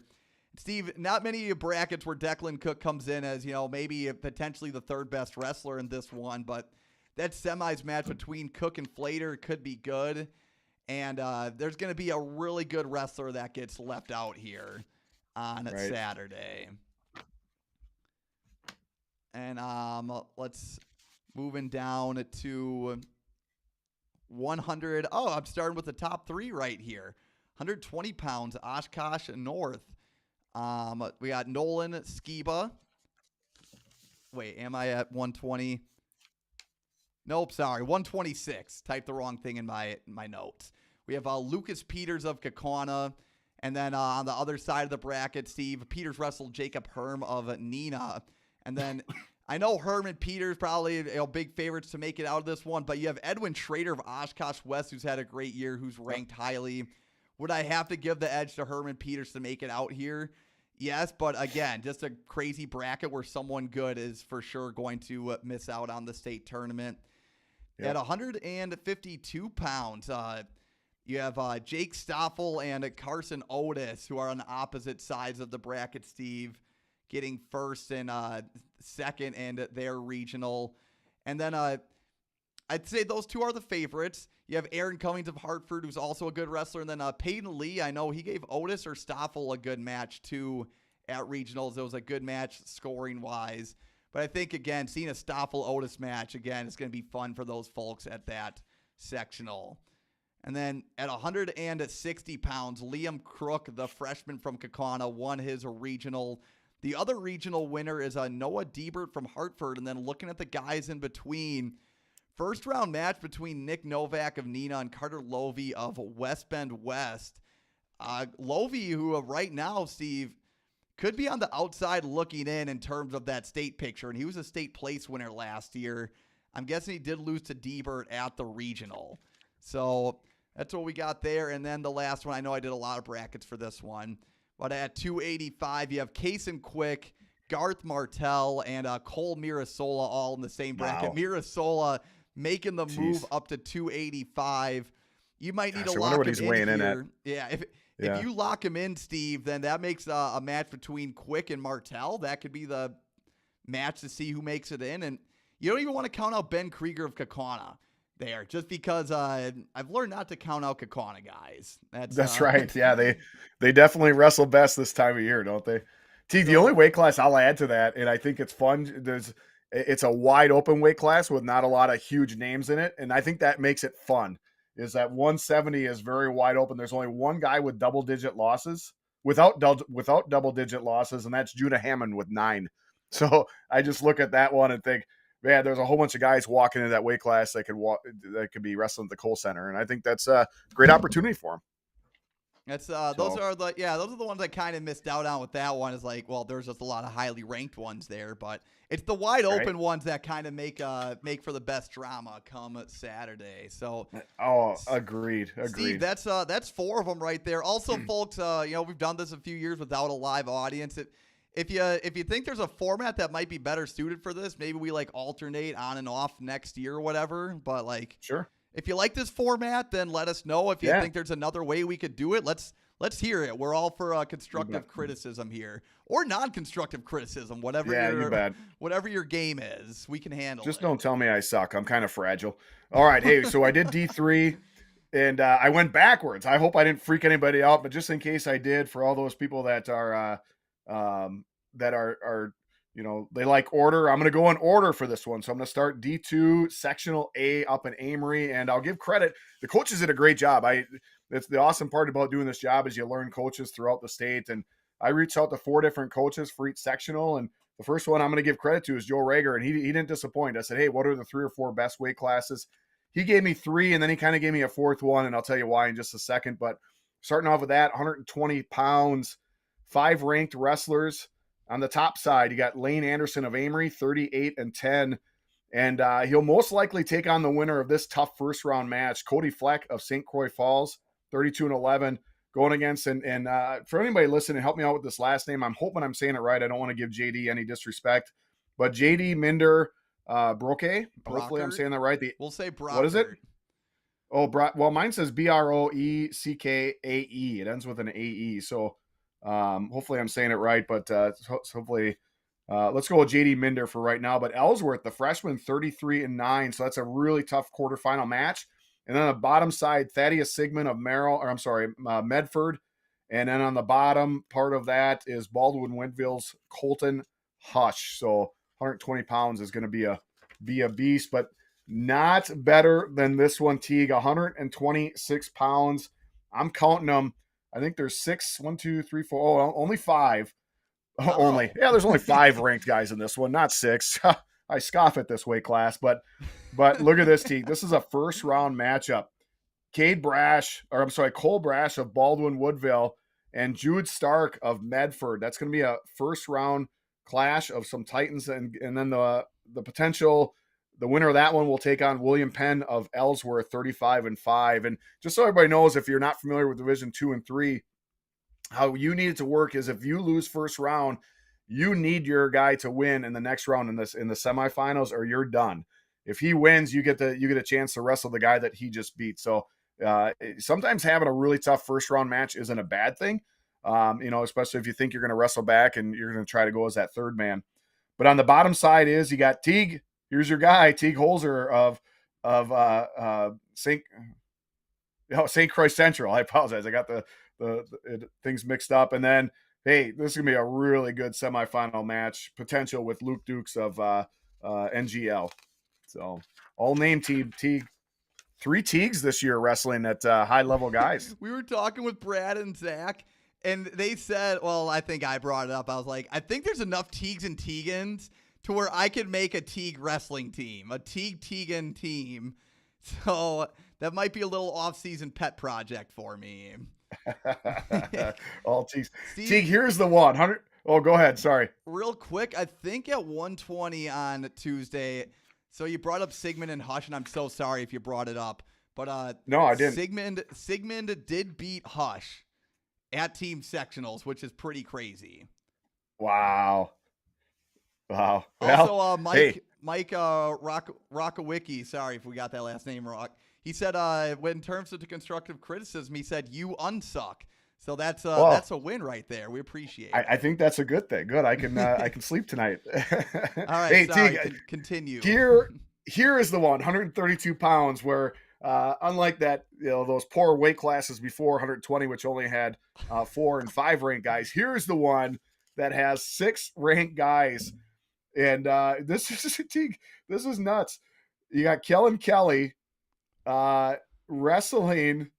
Steve, not many brackets where Declan Cook comes in as, maybe potentially the 3rd best wrestler in this one, but that semis match between Cook and Flater could be good, and there's going to be a really good wrestler that gets left out here on Saturday. And let's moving down to 100. Oh, I'm starting with the top 3 right here. 120 pounds, Oshkosh North. We got Nolan Skiba. Wait, am I at 120? Nope, sorry, 126. Typed the wrong thing in my notes. We have Lucas Peters of Kaukauna. And then on the other side of the bracket, Steve, Peters wrestled Jacob Herm of Nina. And then I know Herm and Peters probably big favorites to make it out of this one, but you have Edwin Schrader of Oshkosh West, who's had a great year, who's ranked highly. Would I have to give the edge to Herman Peters to make it out here? Yes, but again, just a crazy bracket where someone good is for sure going to miss out on the state tournament. Yep. At 152 pounds, you have Jake Stoffel and Carson Otis, who are on the opposite sides of the bracket, Steve, getting first and second in their regional. And then I'd say those 2 are the favorites. You have Aaron Cummings of Hartford, who's also a good wrestler. And then Peyton Lee, I know he gave Otis or Stoffel a good match, too, at regionals. It was a good match scoring-wise. But I think, again, seeing a Stoffel-Otis match, again, it's going to be fun for those folks at that sectional. And then at 160 pounds, Liam Crook, the freshman from Kaukauna, won his regional. The other regional winner is Noah Diebert from Hartford. And then looking at the guys in between, first round match between Nick Novak of Nina and Carter Lovey of West Bend West. Lovey, who right now, Steve, could be on the outside looking in terms of that state picture. And he was a state place winner last year. I'm guessing he did lose to Diebert at the regional. So that's what we got there. And then the last one, I know I did a lot of brackets for this one. But at 285, you have Kason Quick, Garth Martell, and Cole Mirasola all in the same bracket. Wow. Mirasola making the move up to 285. You might need to lock him in here. Yeah, if Yeah. you lock him in, Steve, then that makes a match between Quick and Martel. That could be the match to see who makes it in. And you don't even want to count out Ben Krieger of Kakana there, just because I've learned not to count out Kakana guys. That's right. Yeah, they definitely wrestle best this time of year, don't they? The only so weight class I'll add to that, and I think it's fun. It's a wide open weight class with not a lot of huge names in it, and I think that makes it fun. Is that 170 is very wide open. There's only one guy with double digit losses without double digit losses, and that's Judah Hammond with 9. So I just look at that one and think, man, there's a whole bunch of guys walking into that weight class that could be wrestling at the Kohl Center, and I think that's a great opportunity for them. That's those are the ones I kind of missed out on with that one. Is like, well, there's just a lot of highly ranked ones there, but it's the wide open ones that kind of make for the best drama come Saturday. So, agreed. Steve, that's 4 of them right there. Also, folks, we've done this a few years without a live audience. If you think there's a format that might be better suited for this, maybe we like alternate on and off next year or whatever. But like, sure. If you like this format, then let us know. If you think there's another way we could do it, let's hear it. We're all for constructive criticism here, or non-constructive criticism, whatever your game is. We can handle. Just don't tell me I suck. I'm kind of fragile. All right, hey, so I did D3, and I went backwards. I hope I didn't freak anybody out, but just in case I did, for all those people that are they like order. I'm going to go in order for this one. So I'm going to start D2 sectional A up in Amory, and I'll give credit. The coaches did a great job. That's the awesome part about doing this job is you learn coaches throughout the state. And I reached out to 4 different coaches for each sectional. And the first one I'm going to give credit to is Joe Rager. And he didn't disappoint. I said, hey, what are the 3 or 4 best weight classes? He gave me 3, and then he kind of gave me a 4th one. And I'll tell you why in just a second. But starting off with that, 120 pounds, 5 ranked wrestlers. On the top side, you got Lane Anderson of Amory, 38-10. And he'll most likely take on the winner of this tough first round match, Cody Fleck of St. Croix Falls, 32-11, going against. And for anybody listening, help me out with this last name. I'm hoping I'm saying it right. I don't want to give JD any disrespect. But JD Minder Broke. Hopefully I'm saying that right. We'll say Brockert. What is it? Oh, well, mine says Broeckae. It ends with an AE. So hopefully I'm saying it right, but hopefully let's go with JD Minder for right now. But Ellsworth, the freshman, 33-9. So that's a really tough quarterfinal match. And then on the bottom side, Thaddeus Sigmund of Medford. And then on the bottom part of that is Baldwin Winville's Colton Hush. So 120 pounds is going to be a beast, but not better than this one, Teague. 126 pounds. I'm counting them. I think there's 6, 1, 2, 3, 4. Oh, only 5. Only. Yeah, there's only 5 ranked guys in this one, not 6. I scoff at this weight class, but look at this, Teague. This is a first round matchup. Cole Brash of Baldwin Woodville and Jude Stark of Medford. That's going to be a first round clash of some Titans, and then the potential. The winner of that one will take on William Penn of Ellsworth, 35-5. And just so everybody knows, if you're not familiar with Division 2 and 3, how you need it to work is if you lose first round, you need your guy to win in the next round in the semifinals, or you're done. If he wins, you get a chance to wrestle the guy that he just beat. So sometimes having a really tough first round match isn't a bad thing, especially if you think you're going to wrestle back and you're going to try to go as that third man. But on the bottom side is you got Teague. Here's your guy, Teague Holzer of St. Croix Central. I apologize. I got the things mixed up. And then, hey, this is going to be a really good semifinal match potential with Luke Dukes of NGL. So all name Teague. 3 Teagues this year wrestling at high-level guys. We were talking with Brad and Zach, and they said, well, I think I brought it up. I was like, I think there's enough Teagues and Teagans to where I could make a Teague wrestling team, a Teague-Teagan team. So that might be a little off-season pet project for me. All Teagues. Teague, here's the one. 100. Oh, go ahead. Sorry. Real quick, I think at 120 on Tuesday. So you brought up Sigmund and Hush, and I'm so sorry if you brought it up. But no, I didn't. Sigmund did beat Hush at team sectionals, which is pretty crazy. Wow. Also, Mike Rockawicki, sorry if we got that last name wrong. He said, when in terms of the constructive criticism, he said, you unsuck. So Well, that's a win right there. We appreciate I it. think that's a good thing. Good. I can sleep tonight. All right, Hey, sorry. Teague, Continue. here is the one, 132 pounds, where unlike that, those poor weight classes before 120, which only had 4 and 5 ranked guys, here's the one that has 6 ranked guys. And this is this is nuts. You got Kellen Kelly wrestling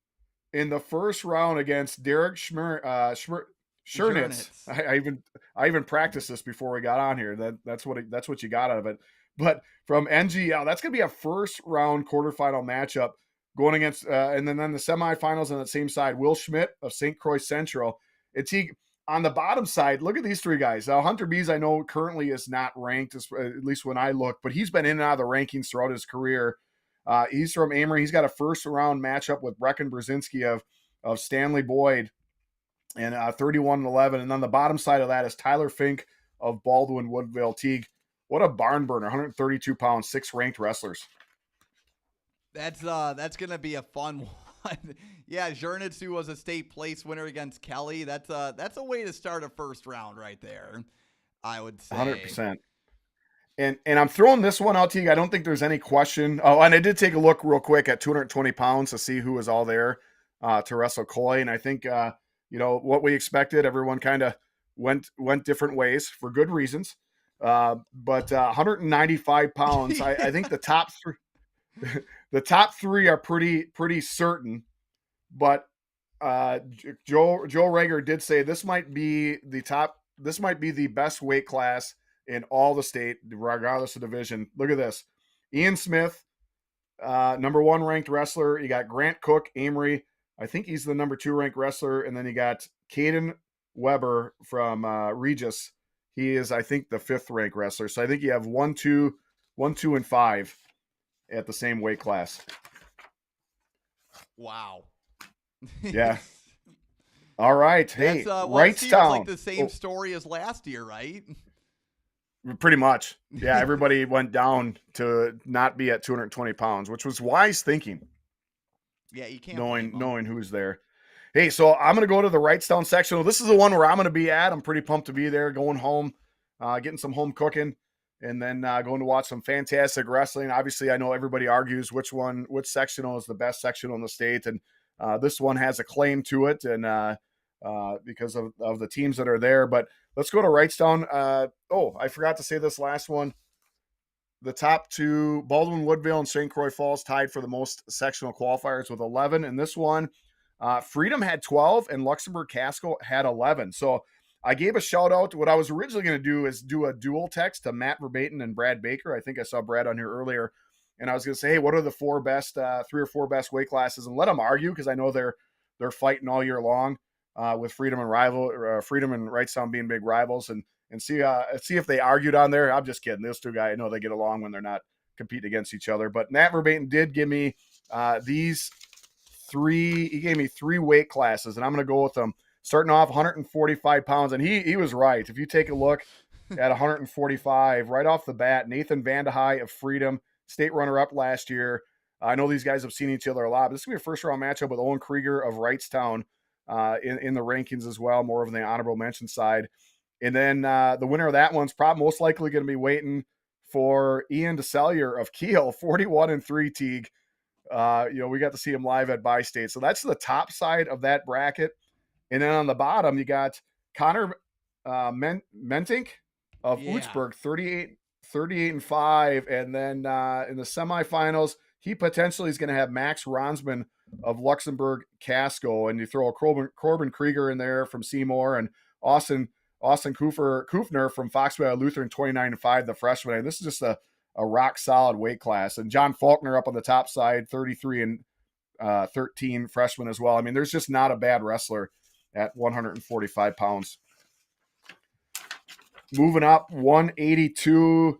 in the first round against Derek Schmernitz. Jernitz. I even practiced this before we got on here. That's what you got out of it. But from NGL, that's gonna be a first round quarterfinal matchup going against and then the semifinals on the same side. Will Schmidt of St. Croix Central. It's he on the bottom side. Look at these 3 guys. Hunter Bees, I know currently is not ranked, at least when I look, but he's been in and out of the rankings throughout his career. He's from Amory. He's got a first round matchup with Brecken Brzezinski of Stanley Boyd and 31-11. And on the bottom side of that is Tyler Fink of Baldwin Woodville. Teague, what a barn burner, 132 pounds, 6 ranked wrestlers. That's gonna be a fun one. Yeah, Jernitz, who was a state place winner against Kelly. That's a way to start a first round right there, I would say. 100%. And I'm throwing this one out to you. I don't think there's any question. Oh, and I did take a look real quick at 220 pounds to see who was all there to wrestle Coy. And I think, what we expected, everyone kind of went different ways for good reasons. But 195 pounds, I think the top 3, the top 3 are pretty certain. But Joe Rager did say this might be the best weight class in all the state, regardless of division. Look at this. Ian Smith, number 1 ranked wrestler. You got Grant Cook, Amory. I think he's the number 2 ranked wrestler. And then you got Caden Weber from Regis. He is, I think, the 5th ranked wrestler. So I think you have 1, 2, and 5 at the same weight class. Wow. Yeah. All right. Hey, Wrightstown. It's like the same story as last year, right? Pretty much. Yeah, everybody went down to not be at 220 pounds, which was wise thinking. Yeah, you can't knowing who's there. Hey, so I'm going to go to the Wrightstown sectional. This is the one where I'm going to be at. I'm pretty pumped to be there, going home, getting some home cooking, and then going to watch some fantastic wrestling. Obviously, I know everybody argues which sectional is the best sectional in the state, and this one has a claim to it, and because of the teams that are there. But let's go to Wrightstown. I forgot to say this last one. The top 2, Baldwin Woodville and St. Croix Falls, tied for the most sectional qualifiers with 11. And this one, Freedom had 12 and Luxembourg Casco had 11. So I gave a shout out. What I was originally going to do is do a dual text to Matt Verbaten and Brad Baker. I think I saw Brad on here earlier. And I was going to say, hey, what are the 3 or 4 best weight classes? And let them argue, because I know they're fighting all year long with Freedom and Wrightstown being big rivals. And see if they argued on there. I'm just kidding. Those 2 guys, I know they get along when they're not competing against each other. But Matt Verbaten did give me these 3. He gave me 3 weight classes, and I'm going to go with them. Starting off 145 pounds, and he was right. If you take a look at 145 right off the bat, Nathan Vandehei of Freedom, state runner-up last year. I know these guys have seen each other a lot. But this is going to be a first-round matchup with Owen Krieger of Wrightstown in the rankings as well, more of the honorable mention side. And then the winner of that one's probably most likely going to be waiting for Ian DeSellier of Kiel, 41-3 Teague. We got to see him live at Bi-State. So that's the top side of that bracket. And then on the bottom, you got Connor Mentink of Utzberg, 38-5. And then in the semifinals, he potentially is going to have Max Ronsman of Luxembourg Casco. And you throw a Corbin Krieger in there from Seymour, and Austin Kufner from Fox Valley Lutheran, 29-5, the freshman. And this is just a rock solid weight class. And John Faulkner up on the top side, 33-13 freshman as well. I mean, there's just not a bad wrestler at 145 pounds. Moving up, 182.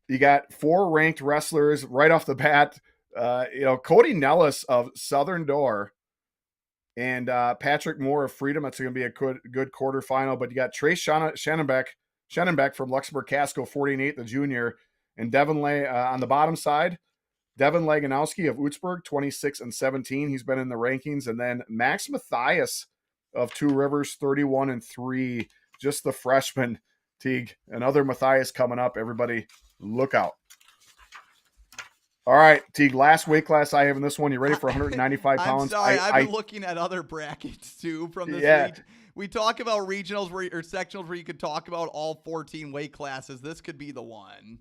You got 4 ranked wrestlers right off the bat. Cody Nellis of Southern Door and Patrick Moore of Freedom. That's going to be a good quarterfinal. But you got Trace Shannonbeck from Luxembourg Casco, 48, the junior. And Devin Lay on the bottom side. Devin Laganowski of Utzberg, 26-17. He's been in the rankings. And then Max Mathias of Two Rivers, 31-3. Just the freshman, Teague. Another Matthias coming up. Everybody, look out. All right, Teague, last weight class I have in this one. You ready for 195 I'm pounds? sorry. I've been looking at other brackets too from this Yeah, region. We talk about regionals or sectionals where you could talk about all 14 weight classes. This could be the one.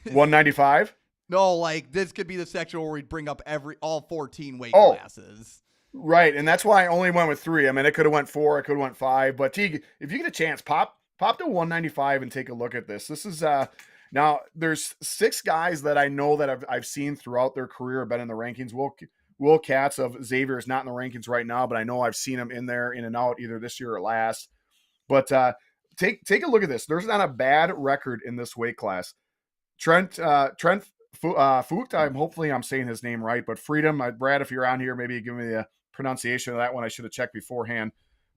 195. No, like this could be the section where we'd bring up all 14 weight Oh, classes. right, and that's why I only went with 3. I mean, it could have went 4, it could have went 5, but Teague, if you get a chance, pop to 195 and take a look at this. This is now there's 6 guys that I know that I've seen throughout their career, been in the rankings. Will Katz of Xavier is not in the rankings right now, but I know I've seen him in there, in and out, either this year or last. But take a look at this. There's not a bad record in this weight class. Trent Fucht, hopefully I'm saying his name right, but Freedom, Brad, if you're on here, maybe give me the pronunciation of that one. I should have checked beforehand.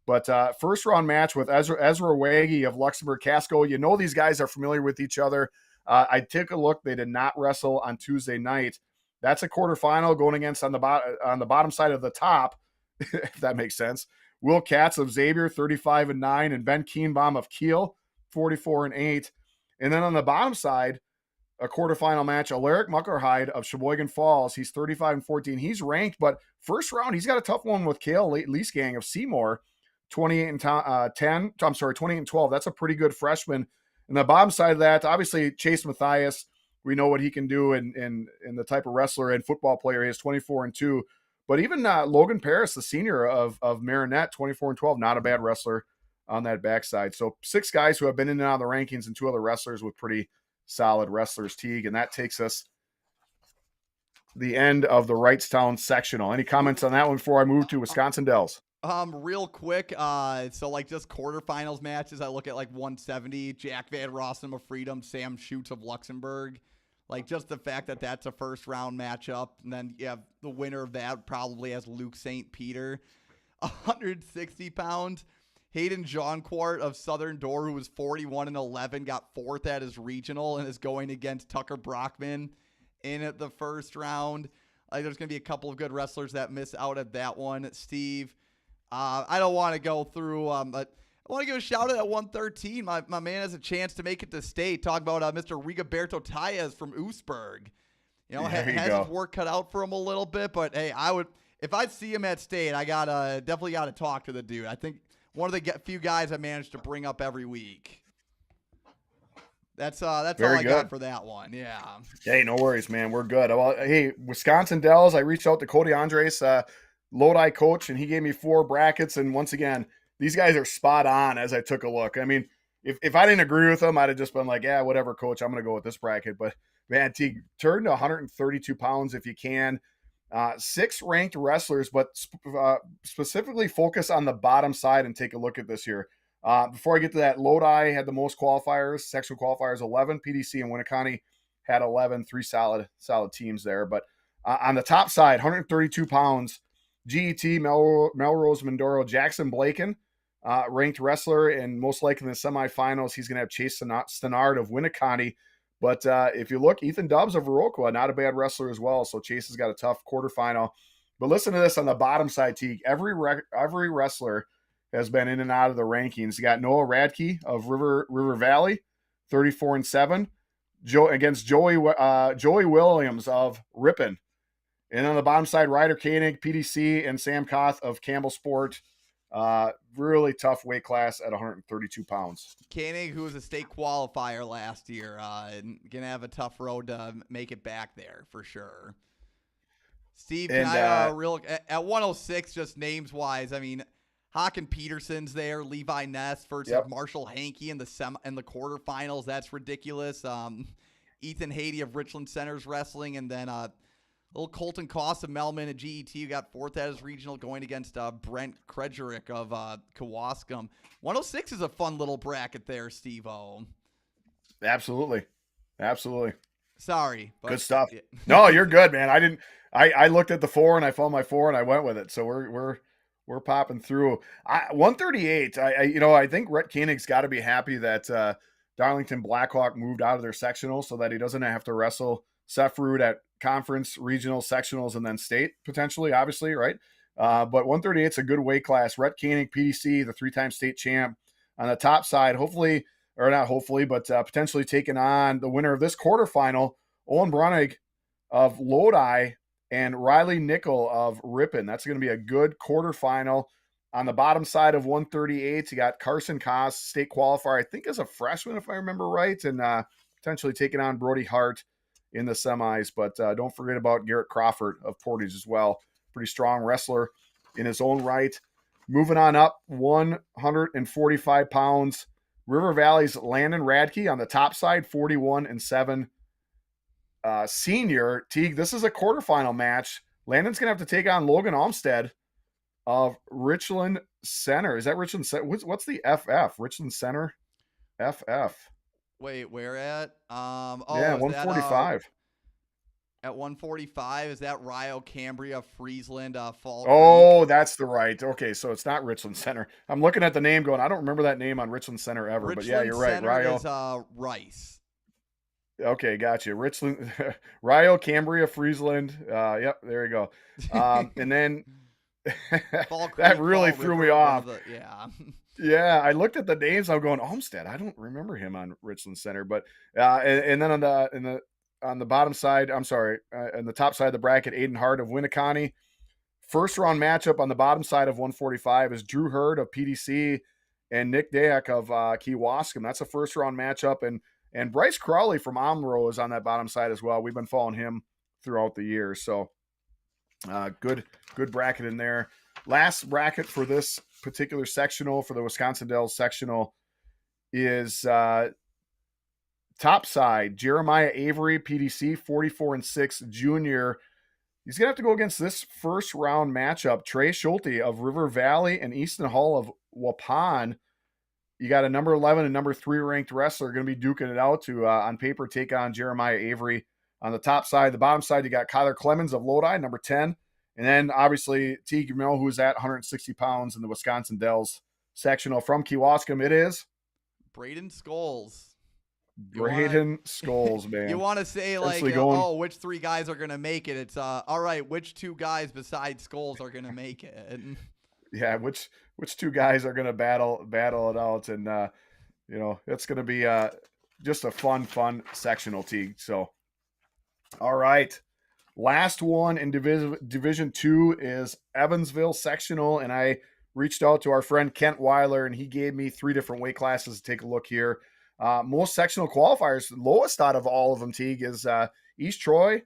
But first round match with Ezra Waggy of Luxembourg Casco. You know these guys are familiar with each other. I took a look. They did not wrestle on Tuesday night. That's a quarterfinal going against on the bottom side of the top, if that makes sense. Will Katz of Xavier, 35-9, and Ben Kienbaum of Kiel, 44-8. And then on the bottom side, a quarterfinal match, Alaric Muckerhide of Sheboygan Falls. He's 35-14. He's ranked, but first round, he's got a tough one with Kale Leesgang of Seymour, 28-12. That's a pretty good freshman. And the bottom side of that, obviously, Chase Matthias, we know what he can do in the type of wrestler and football player he is, 24-2. But even Logan Paris, the senior of Marinette, 24-12, not a bad wrestler on that backside. So 6 guys who have been in and out of the rankings and 2 other wrestlers with pretty solid wrestlers, Teague. And that takes us the end of the Wrightstown sectional. Any comments on that one before I move to Wisconsin Dells? Real quick, so like just quarterfinals matches, I look at like 170, Jack Van Rossum of Freedom, Sam Schutz of Luxembourg. Like just the fact that that's a first round matchup, and then you have the winner of that probably as Luke St. Peter, 160 pounds. Hayden Jonquart of Southern Door, who was 41-11, got 4th at his regional and is going against Tucker Brockman in the first round. There's going to be a couple of good wrestlers that miss out at that one. Steve, I don't want to go through, but I want to give a shout out at 113. My man has a chance to make it to state. Talk about Mr. Rigoberto Taez from Oostburg. You know, has his work cut out for him a little bit, but hey, if I see him at state, I definitely gotta talk to the dude. I think one of the few guys I managed to bring up every week. That's all I got for that one. Yeah. Hey, no worries, man. We're good. Well, hey, Wisconsin Dells, I reached out to Cody Andres, Lodi coach, and he gave me 4 brackets. And once again, these guys are spot on as I took a look. I mean, if I didn't agree with them, I'd have just been like, yeah, whatever, coach, I'm going to go with this bracket. But man, Teague, turn to 132 pounds if you can. 6 ranked wrestlers, but specifically focus on the bottom side and take a look at this here. Before I get to that, Lodi had the most qualifiers, sectional qualifiers 11. PDC and Winneconne had 11, 3 solid teams there. But on the top side, 132 pounds, GET, Melrose Mindoro, Jackson Blaken, ranked wrestler, and most likely in the semifinals, he's going to have Chase Stenard of Winneconne. But if you look, Ethan Dubbs of Viroqua, not a bad wrestler as well. So Chase has got a tough quarterfinal. But listen to this on the bottom side, Teague. Every wrestler has been in and out of the rankings. You got Noah Radke of River Valley, 34-7, against Joey Williams of Ripon. And on the bottom side, Ryder Koenig, PDC, and Sam Koth of Campbell Sport. Really tough weight class at 132 pounds. Koenig, who was a state qualifier last year, gonna have a tough road to make it back there for sure. Steve, can I at 106, just names wise? I mean, Haken Peterson's there, Levi Ness versus Marshall Hankey in the quarterfinals. That's ridiculous. Ethan Haiti of Richland Centers Wrestling, and then little Colton Koss of Melman at GET, who got 4th at his regional, going against Brent Kredgerik of Kewaskum. 106 is a fun little bracket there, Steve-O. Absolutely. Sorry. Good stuff. No, you're good, man. I looked at the 4 and I found my 4 and I went with it. So we're popping through. 138. I think Rhett Koenig's got to be happy that Darlington Blackhawk moved out of their sectional so that he doesn't have to wrestle Seth Root at conference, regional, sectionals, and then state potentially, obviously, right? But 138 is a good weight class. Rhett Koenig, PDC, the 3-time state champ, on the top side, hopefully, or not hopefully, but potentially taking on the winner of this quarterfinal, Owen Brunig of Lodi and Riley Nickel of Ripon. That's going to be a good quarterfinal. On the bottom side of 138, you got Carson Koss, state qualifier, I think as a freshman, if I remember right, and potentially taking on Brody Hart in the semis. But don't forget about Garrett Crawford of Portage as well. Pretty strong wrestler in his own right. Moving on up, 145 pounds. River Valley's Landon Radke on the top side, 41-7. Senior, Teague, this is a quarterfinal match. Landon's going to have to take on Logan Olmstead of Richland Center. Is that Richland Center? What's the FF? Richland Center? FF. Wait, where at? Yeah, Is that 145. at 145? Is that Rio, Cambria, Friesland, Fall Oh, Creek? that's the right. Okay, so it's not Richland Center. I'm looking at the name going, I don't remember that name on Richland Center ever, but yeah, Richland you're right. Center Rio. is Rice. Okay, gotcha. Richland, Rio, Cambria, Friesland. Yep, there you go. And then Fall Creek, that really Fall threw me River, off. yeah. Yeah, I looked at the names. I'm going Olmstead. I don't remember him on Richland Center, but and then on the bottom side, I'm sorry, on the top side of the bracket, Aiden Hart of Winneconne. First round matchup on the bottom side of 145 is Drew Hurd of PDC and Nick Dayak of Kewaskum. That's a first round matchup, and Bryce Crowley from Omro is on that bottom side as well. We've been following him throughout the year, so good bracket in there. Last bracket for this particular sectional, for the Wisconsin Dells sectional, is top side Jeremiah Avery, PDC, 44-6 junior. He's going to have to go against this first round matchup. Trey Schulte of River Valley and Easton Hall of Waupun. You got a number 11 and number 3 ranked wrestler going to be duking it out to, on paper, take on Jeremiah Avery on the top side. The bottom side, you got Kyler Clemens of Lodi, number 10. And then, obviously, Teague Mill, who's at 160 pounds in the Wisconsin Dells sectional from Kewaskum. It is Braden Scholes. Braden Scholes, man. You want to say, like, which 3 guys are going to make it? It's, all right, which 2 guys besides Scholes are going to make it? Yeah, which 2 guys are going to battle it out. And, it's going to be just a fun sectional, Teague. So, all right. Last one in Division 2 is Evansville sectional, and I reached out to our friend Kent Weiler, and he gave me 3 different weight classes to take a look here. Most sectional qualifiers, lowest out of all of them, Teague, is East Troy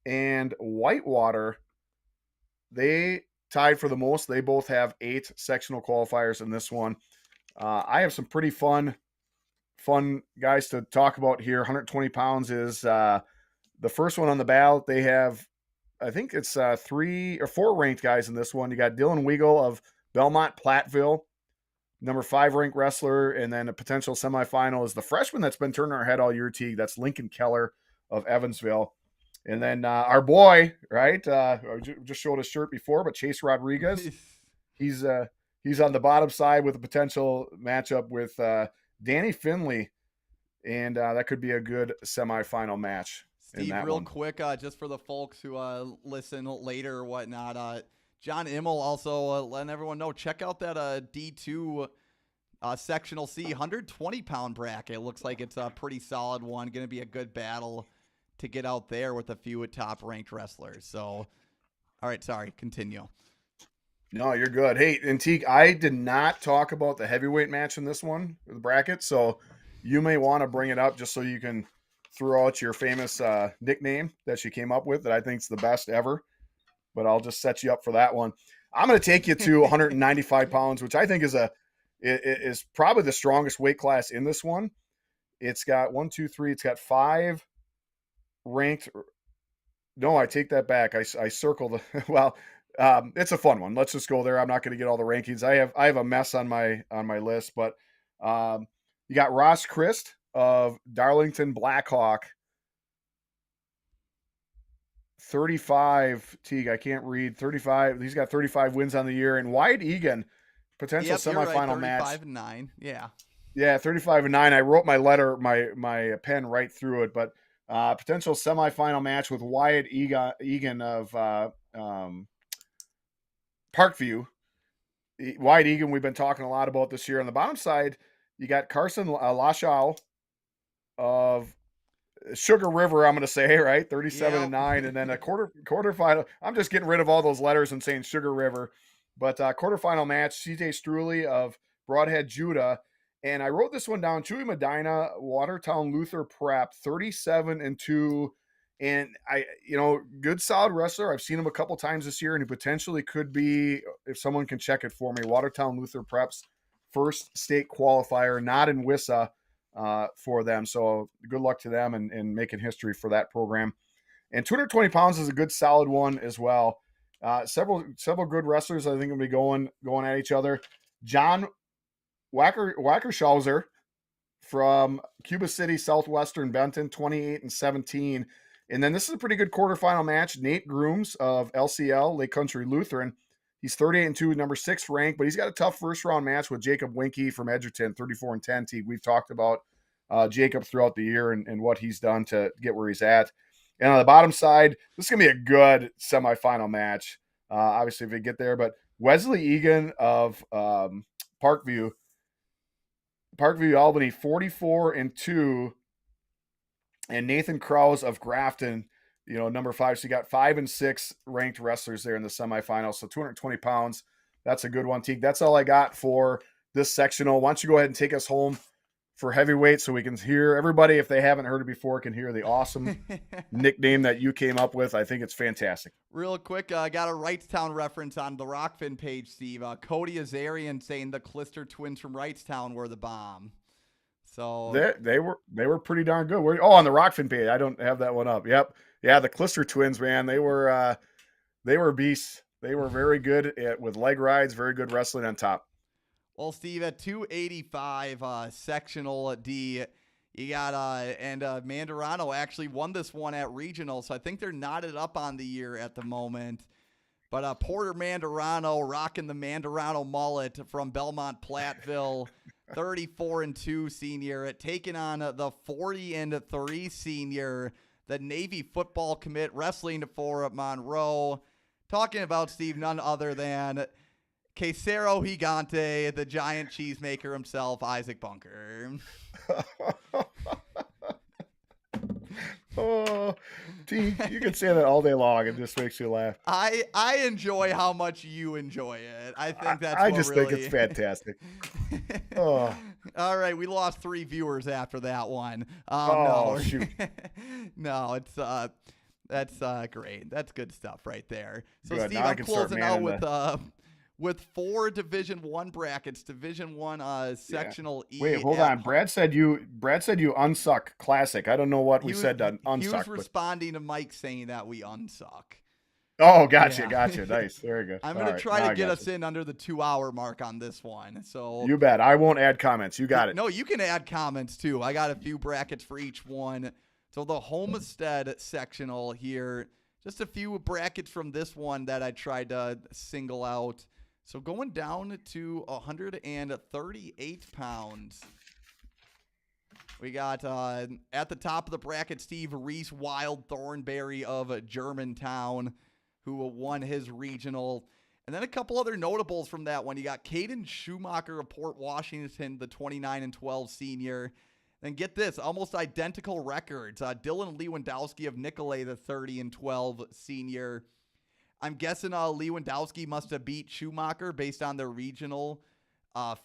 and Whitewater. They tied for the most. They both have 8 sectional qualifiers in this one. I have some pretty fun guys to talk about here. 120 pounds is the first one on the ballot. They have, I think it's 3 or 4 ranked guys in this one. You got Dylan Weigel of Belmont Platteville, number 5 ranked wrestler, and then a potential semifinal is the freshman that's been turning our head all year, Teague. That's Lincoln Keller of Evansville. And then our boy, right? I just showed his shirt before, but Chase Rodriguez, he's on the bottom side with a potential matchup with Danny Finley, and that could be a good semifinal match. Steve, real quick, just for the folks who listen later or whatnot, John Immel also letting everyone know, check out that D2 sectional C 120-pound bracket. It looks like it's a pretty solid one. Going to be a good battle to get out there with a few top-ranked wrestlers. So, all right, sorry, continue. No, you're good. Hey, and Teague, I did not talk about the heavyweight match in this one, the bracket, so you may want to bring it up just so you can throw out your famous nickname that you came up with that I think is the best ever. But I'll just set you up for that one. I'm going to take you to 195 pounds, which I think is probably the strongest weight class in this one. It's got 1, 2, 3. It's got 5 ranked. No, I take that back. I circled. Well, it's a fun one. Let's just go there. I'm not going to get all the rankings. I have a mess on my list, but you got Ross Christ of Darlington Blackhawk. 35, Teague, I can't read. 35. He's got 35 wins on the year. And Wyatt Egan, potential semifinal right, match. 35-9. Yeah. Yeah, 35-9. I wrote my letter, my pen right through it, but potential semifinal match with Wyatt Egan of Parkview, Wide Egan, we've been talking a lot about this year. On the bottom side, you got Carson Lashow of Sugar River, I'm going to say, right? 37-9. And then a quarterfinal. I'm just getting rid of all those letters and saying Sugar River. But quarterfinal match, CJ Struley of Broadhead, Judah. And I wrote this one down. Chewy Medina, Watertown Luther Prep, 37-2. And good solid wrestler. I've seen him a couple times this year, and he potentially could be, if someone can check it for me, Watertown Luther Prep's first state qualifier, not in WISA for them. So good luck to them and making history for that program. And 220 pounds is a good solid one as well. Several good wrestlers I think will be going at each other. John Wackershauser from Cuba City, Southwestern Benton, 28-17. And then this is a pretty good quarterfinal match. Nate Grooms of LCL, Lake Country Lutheran. He's 38-2, number 6 ranked, but he's got a tough first round match with Jacob Winky from Edgerton, 34-10. We've talked about Jacob throughout the year and what he's done to get where he's at. And on the bottom side, this is going to be a good semifinal match, obviously, if we get there. But Wesley Egan of Parkview, Albany, 44-2. And Nathan Krause of Grafton, number 5. So you got 5 and 6 ranked wrestlers there in the semifinals. So 220 pounds. That's a good one, Teague. That's all I got for this sectional. Why don't you go ahead and take us home for heavyweight so we can hear everybody, if they haven't heard it before, can hear the awesome nickname that you came up with. I think it's fantastic. Real quick, I got a Wrightstown reference on the Rockfin page, Steve. Cody Azarian saying the Clister twins from Wrightstown were the bomb. So they were pretty darn good. On the Rockfin page, I don't have that one up. Yep, yeah, the Clister twins, man, they were beasts. They were very good with leg rides, very good wrestling on top. Well, Steve, at 285 sectional D, you got and Mandarano actually won this one at regional, so I think they're knotted up on the year at the moment. But Porter Mandarano rocking the Mandarano mullet from Belmont Platteville. 34-2 senior, taking on the 40-3 senior, the Navy football commit wrestling for Monroe. Talking about, Steve, none other than Quesero Gigante, the giant cheesemaker himself, Isaac Bunker. Oh, you can say that all day long. It just makes you laugh. I enjoy how much you enjoy it. I think that's I just think it's fantastic. Oh. All right, we lost 3 viewers after that one. No, no, shoot. No, it's that's great. That's good stuff right there. So good. Steve, I'm closing out with 4 Division I brackets. Division I sectional E. Wait, hold on. Brad said you unsuck classic. I don't know what we said to unsuck. He was responding to Mike saying that we unsuck. Oh, gotcha. Nice. There you go. I'm going to try to get us in under the 2-hour mark on this one. So you bet. I won't add comments. You got it. No, you can add comments too. I got a few brackets for each one. So the Homestead sectional here, just a few brackets from this one that I tried to single out. So going down to 138 pounds. We got at the top of the bracket, Steve Reese Wild Thornberry of Germantown, who won his regional. And then a couple other notables from that one. You got Caden Schumacher of Port Washington, the 29-12 senior. Then get this, almost identical records. Dylan Lewandowski of Nicolay, the 30-12 senior. I'm guessing Lewandowski must have beat Schumacher based on their regional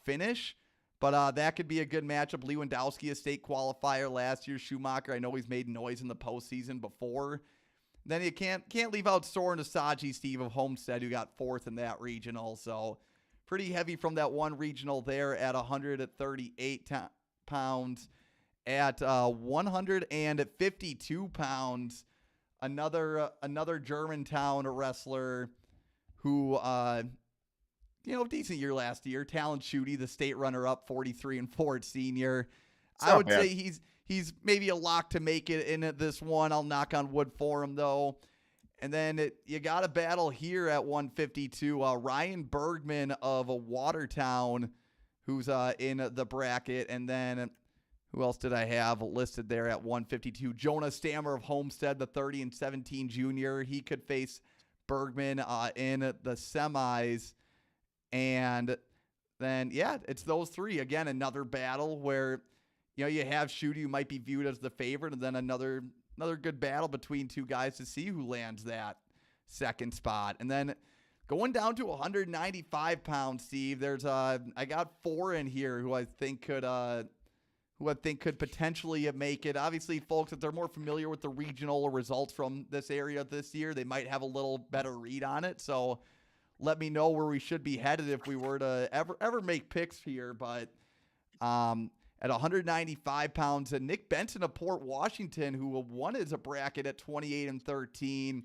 finish. But that could be a good matchup. Lewandowski, a state qualifier last year. Schumacher, I know he's made noise in the postseason before. Then you can't leave out Soren Asaji, Steve, of Homestead, who got 4th in that regional. So pretty heavy from that one regional there at 138 pounds. At 152 pounds, another Germantown wrestler who, decent year last year. Talon Schutte, the state runner-up, 43-4 senior. I would say he's maybe a lock to make it in this one. I'll knock on wood for him, though. And then you got a battle here at 152. Ryan Bergman of Watertown, who's in the bracket. And then who else did I have listed there at 152? Jonah Stammer of Homestead, the 30-17 junior. He could face Bergman in the semis. And then, yeah, it's those three. Again, another battle where, you have Schutte, who might be viewed as the favorite, and then another good battle between two guys to see who lands that second spot. And then going down to 195 pounds, Steve, there's I got 4 in here who I think could potentially make it. Obviously, folks, if they're more familiar with the regional results from this area this year, they might have a little better read on it. So let me know where we should be headed if we were to ever make picks here. But at 195 pounds, Nick Benson of Port Washington, who won his bracket at 28-13.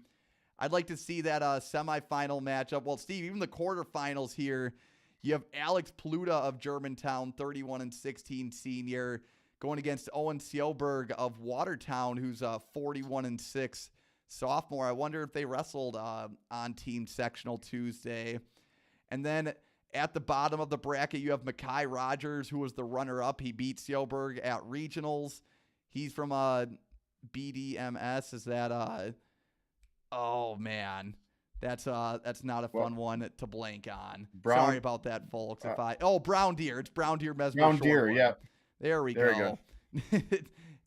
I'd like to see that semifinal matchup. Well, Steve, even the quarterfinals here, you have Alex Pluta of Germantown, 31-16 senior, going against Owen Sjoberg of Watertown, who's 41-6 sophomore. I wonder if they wrestled on Team Sectional Tuesday. And then at the bottom of the bracket, you have Makai Rogers, who was the runner-up. He beat Sjoberg at regionals. He's from BDMS. Is that oh man, that's not a fun one to blank on. Sorry about that, folks. Brown Deer. It's Brown Deer Mesmer. Brown Deer, yeah. There we go.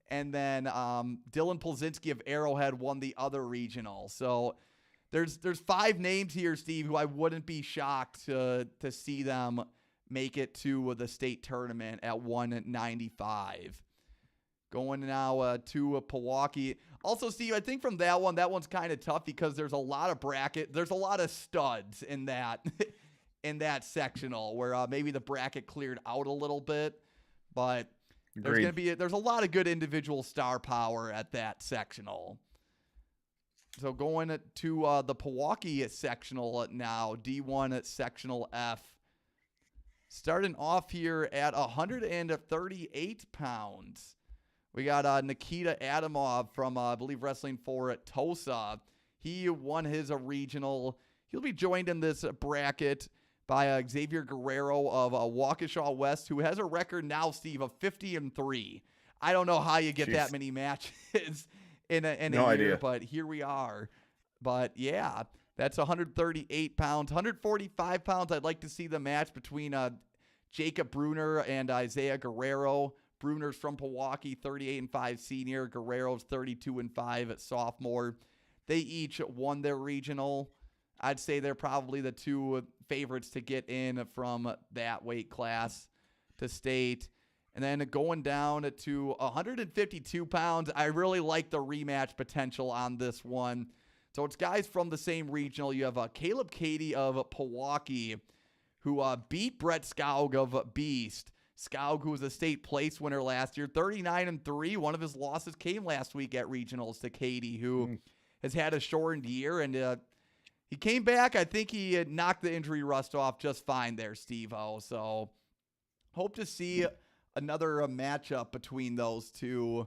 And then Dylan Polzinski of Arrowhead won the other regional. So there's 5 names here, Steve, who I wouldn't be shocked to see them make it to the state tournament at 195. Going now to Pewaukee. Also, Steve, I think from that one's kind of tough because there's a lot of studs in that in that sectional where maybe the bracket cleared out a little bit, but there's a lot of good individual star power at that sectional. So going to the Pewaukee sectional now, D1 sectional F. Starting off here at 138 pounds. We got Nikita Adamov from, I believe, Wrestling for Tosa. He won his regional. He'll be joined in this bracket by Xavier Guerrero of Waukesha West, who has a record now, Steve, of 50-3. I don't know how you get that many matches in a year, idea. But here we are. But, yeah, that's 138 pounds. 145 pounds, I'd like to see the match between Jacob Bruner and Isaiah Guerrero. Bruner's from Pewaukee, 38-5 senior. Guerrero's 32-5 at sophomore. They each won their regional. I'd say they're probably the 2 favorites to get in from that weight class to state. And then going down to 152 pounds, I really like the rematch potential on this one. So it's guys from the same regional. You have Caleb Cady of Pewaukee, who beat Brett Skaug of Beast. Skaug, who was a state place winner last year, 39-3. One of his losses came last week at regionals to Cady, who has had a shortened year. And he came back. I think he had knocked the injury rust off just fine there, Steve-O. So hope to see another matchup between those two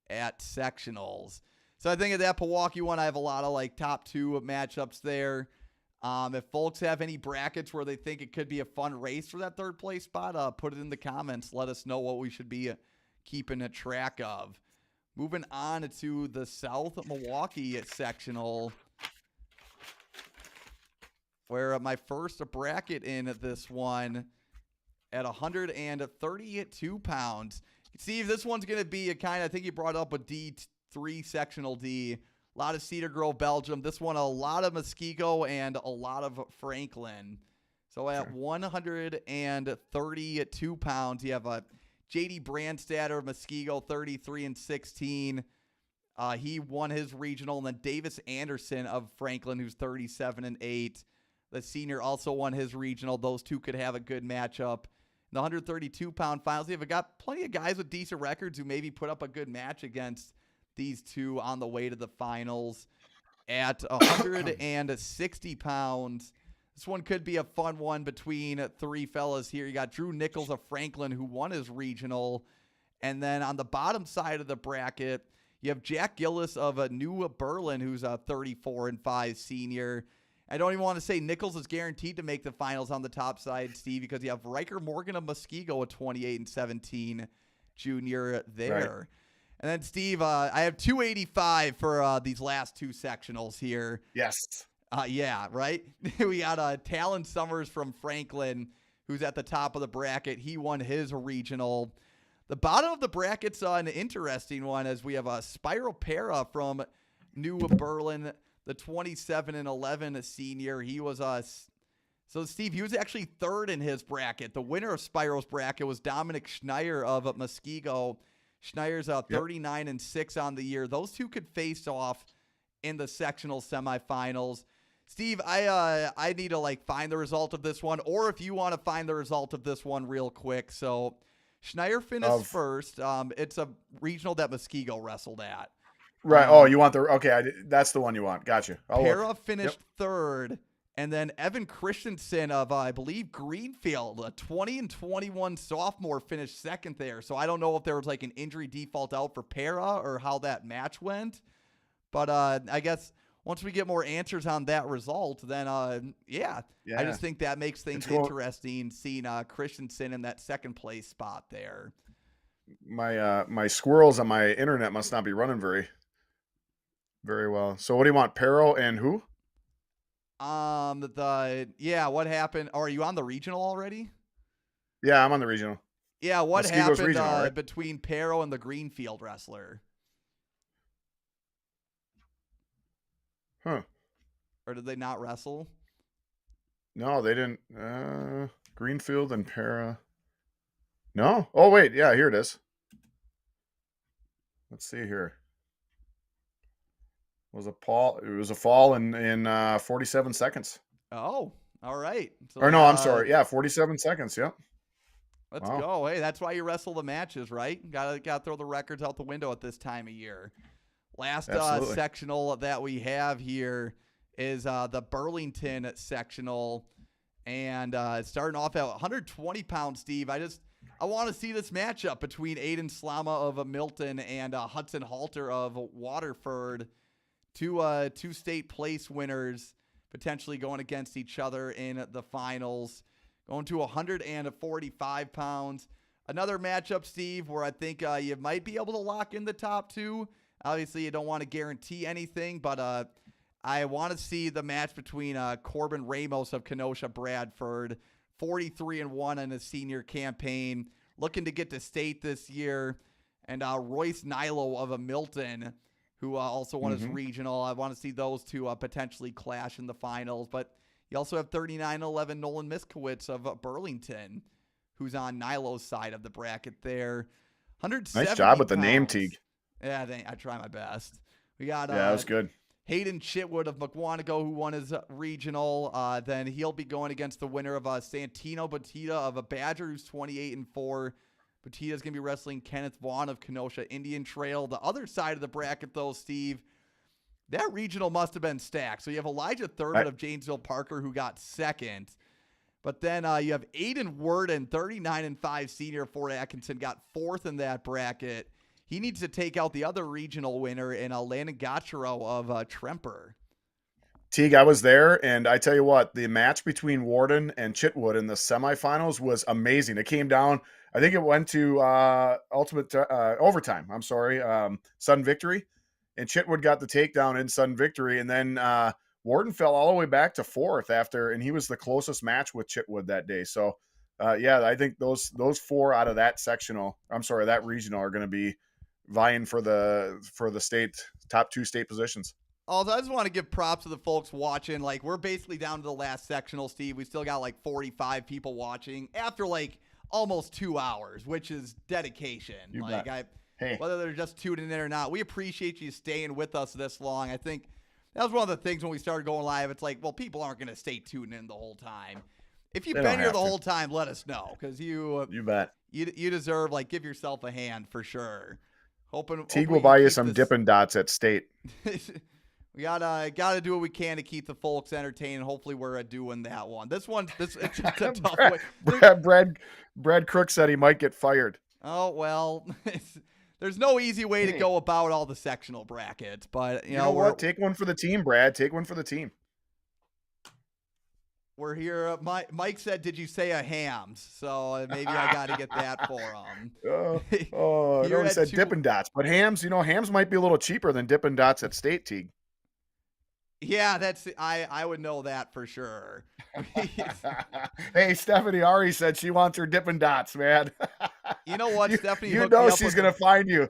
at sectionals. So I think at that Pewaukee one, I have a lot of top 2 matchups there. If folks have any brackets where they think it could be a fun race for that 3rd place spot, put it in the comments. Let us know what we should be keeping a track of. Moving on to the South Milwaukee sectional, where my first bracket in this one at 132 pounds. Steve, this one's going to be I think you brought up a D3 sectional D. A lot of Cedar Grove, Belgium. This one, a lot of Muskego and a lot of Franklin. So at 132 pounds, you have J.D. Brandstatter of Muskego, 33-16. He won his regional. And then Davis Anderson of Franklin, who's 37-8. The senior also won his regional. Those two could have a good matchup. In the 132-pound finals, you've got plenty of guys with decent records who maybe put up a good match against these two on the way to the finals. At 160 pounds, this one could be a fun one between 3 fellas here. You got Drew Nichols of Franklin, who won his regional. And then on the bottom side of the bracket, you have Jack Gillis of New Berlin, who's a 34-5 senior. I don't even want to say Nichols is guaranteed to make the finals on the top side, Steve, because you have Riker Morgan of Muskego, a 28-17 junior there. Right. And then, Steve, I have 285 for these last 2 sectionals here. Yes. Yeah, right. We got Talon Summers from Franklin, who's at the top of the bracket. He won his regional. The bottom of the bracket's an interesting one as we have a Spiral Para from New Berlin, the 27-11 senior. He was so Steve, he was actually third in his bracket. The winner of Spiral's bracket was Dominic Schneier of Muskego. Schneier's 39-6 on the year. Those two could face off in the sectional semifinals. Steve, I need to find the result of this one, or if you want to find the result of this one real quick. So Schneier finished first. It's a regional that Muskego wrestled at. Right. You want that's the one you want. Gotcha. Para finished third, and then Evan Christensen of I believe Greenfield, a 20-21 sophomore, finished second there. So I don't know if there was an injury default out for Para or how that match went, but I guess once we get more answers on that result, then I just think that makes things interesting, seeing Christensen in that second place spot there. My squirrels on my internet must not be running very well. So what do you want? Pero and who? What happened? Are you on the regional already? Yeah, I'm on the regional. Yeah, what happened regional, right? Between Pero and the Greenfield wrestler? Huh. Or did they not wrestle? No, they didn't. Greenfield and Para. No? Oh, wait. Yeah, here it is. Let's see here. It was a fall in 47 seconds. Oh, all right. So no, I'm sorry. Yeah, 47 seconds. Yep. Let's go. Hey, that's why you wrestle the matches, right? Gotta throw the records out the window at this time of year. Last sectional that we have here is the Burlington sectional. And starting off at 120 pounds, Steve, I want to see this matchup between Aiden Slama of Milton and Hudson Halter of Waterford. Two state place winners potentially going against each other in the finals. Going to 145 pounds. Another matchup, Steve, where I think you might be able to lock in the top two. Obviously, you don't want to guarantee anything, but I want to see the match between Corbin Ramos of Kenosha Bradford, 43-1 in his senior campaign, looking to get to state this year, and Royce Nilo of Milton, who also won his regional. I want to see those two potentially clash in the finals. But you also have 39-11 Nolan Miskowitz of Burlington, who's on Nilo's side of the bracket there. 170 Nice job with pounds. The name, Teague. Yeah, I try my best. We got that was good. Hayden Chitwood of McWanago, who won his regional. Then he'll be going against the winner of Santino Batista of a Badger, who's 28-4. Batista's going to be wrestling Kenneth Vaughn of Kenosha Indian Trail. The other side of the bracket, though, Steve, that regional must have been stacked. So you have Elijah Thurman of Janesville Parker, who got second. But then you have Aiden Worden, 39-5 senior, Fort Atkinson, got fourth in that bracket. He needs to take out the other regional winner in Landon Gotchero of Tremper. Teague, I was there, and I tell you what, the match between Worden and Chitwood in the semifinals was amazing. It came down, I think it went to overtime. I'm sorry, sudden victory. And Chitwood got the takedown in sudden victory, and then Worden fell all the way back to fourth after, and he was the closest match with Chitwood that day. So, I think those four out of that that regional are going to be vying for the state top two state positions. Also, I just want to give props to the folks watching. We're basically down to the last sectional, Steve. We still got 45 people watching after almost 2 hours, which is dedication. Whether they're just tuning in or not, we appreciate you staying with us this long. I think that was one of the things when we started going live. It's people aren't going to stay tuned in the whole time. If you've been here the whole time, let us know, because you bet you deserve give yourself a hand for sure. Teague will buy you some Dippin' Dots at state. We gotta do what we can to keep the folks entertained. Hopefully, we're doing that one. It's just a tough way. Brad Crook said he might get fired. Oh well, there's no easy way to go about all the sectional brackets, but you know what? Take one for the team, Brad. Take one for the team. We're here. Mike said, "Did you say a hams?" So maybe I got to get that for him. I know he said Dippin' Dots, but hams. Hams might be a little cheaper than Dippin' Dots at State, Teague. Yeah, that's I would know that for sure. Hey, Stephanie Ari said she wants her Dippin' Dots, man. You know what? you Stephanie you hooked me know up she's with a gonna find you.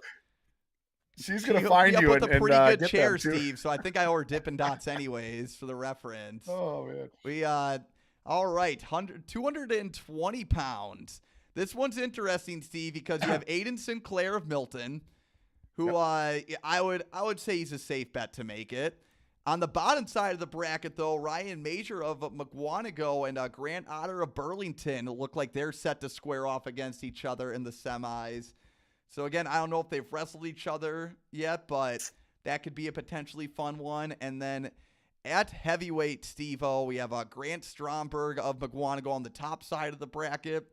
She's she gonna hooked me find up you with a and pretty good get them chair, too. Steve. So I think I owe her Dippin' Dots anyways for the reference. Oh man. We all right, 220 pounds. This one's interesting, Steve, because you have Aiden Sinclair of Milton, who Yep. I would say he's a safe bet to make it. On the bottom side of the bracket, though, Ryan Major of McWanago and Grant Otter of Burlington look like they're set to square off against each other in the semis. So again, I don't know if they've wrestled each other yet, but that could be a potentially fun one. And then at heavyweight, Steve-O, we have Grant Stromberg of McWanago on the top side of the bracket.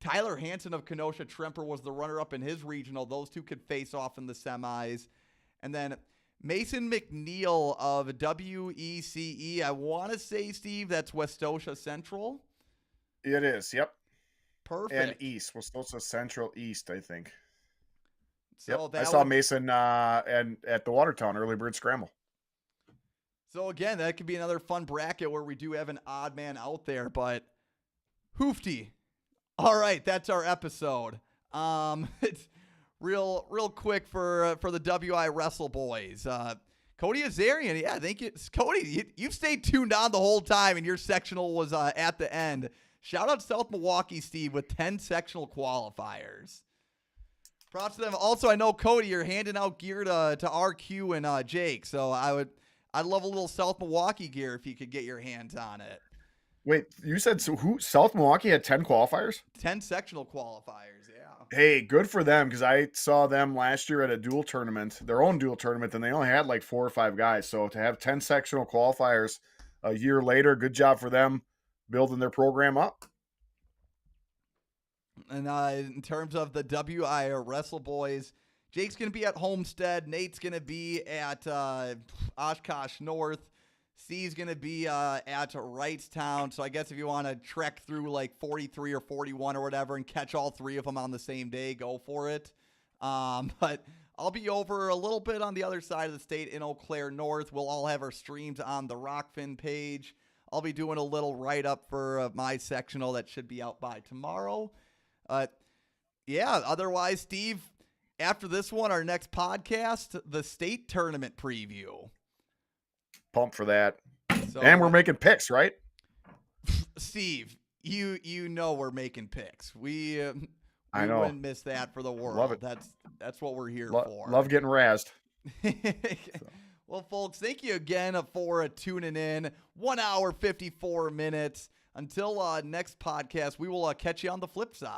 Tyler Hansen of Kenosha Tremper was the runner-up in his regional. Those two could face off in the semis. And then Mason McNeil of WECE. I want to say, Steve, that's Westosha Central. It is. Yep. Perfect. And East. Westosha Central East, I think. So yep. I saw Mason and at the Watertown Early Bird Scramble. So again, that could be another fun bracket where we do have an odd man out there, but hoofty. All right, that's our episode. It's real quick for the WI Wrestle Boys. Cody Azarian, yeah, thank you. Cody, you've stayed tuned on the whole time, and your sectional was at the end. Shout out South Milwaukee, Steve, with 10 sectional qualifiers. Props to them. Also, I know, Cody, you're handing out gear to RQ and Jake, so I'd love a little South Milwaukee gear if you could get your hands on it. Wait, you said so who? South Milwaukee had 10 qualifiers? 10 sectional qualifiers, yeah. Hey, good for them, because I saw them last year at a dual tournament, their own dual tournament, and they only had like 4 or 5 guys. So to have 10 sectional qualifiers a year later, good job for them building their program up. And in terms of the WI Wrestle Boys, Jake's going to be at Homestead. Nate's going to be at Oshkosh North. Steve's going to be at Wrightstown. So I guess if you want to trek through like 43 or 41 or whatever and catch all 3 of them on the same day, go for it. But I'll be over a little bit on the other side of the state in Eau Claire North. We'll all have our streams on the Rockfin page. I'll be doing a little write-up for my sectional that should be out by tomorrow. Yeah, otherwise, Steve, after this one, our next podcast, the state tournament preview. Pumped for that. So, and we're making picks, right? Steve, you know we're making picks. I know. Wouldn't miss that for the world. Love it. That's what we're here for. Love getting razzed. Well, folks, thank you again for tuning in. 1 hour, 54 minutes. Until next podcast, we will catch you on the flip side.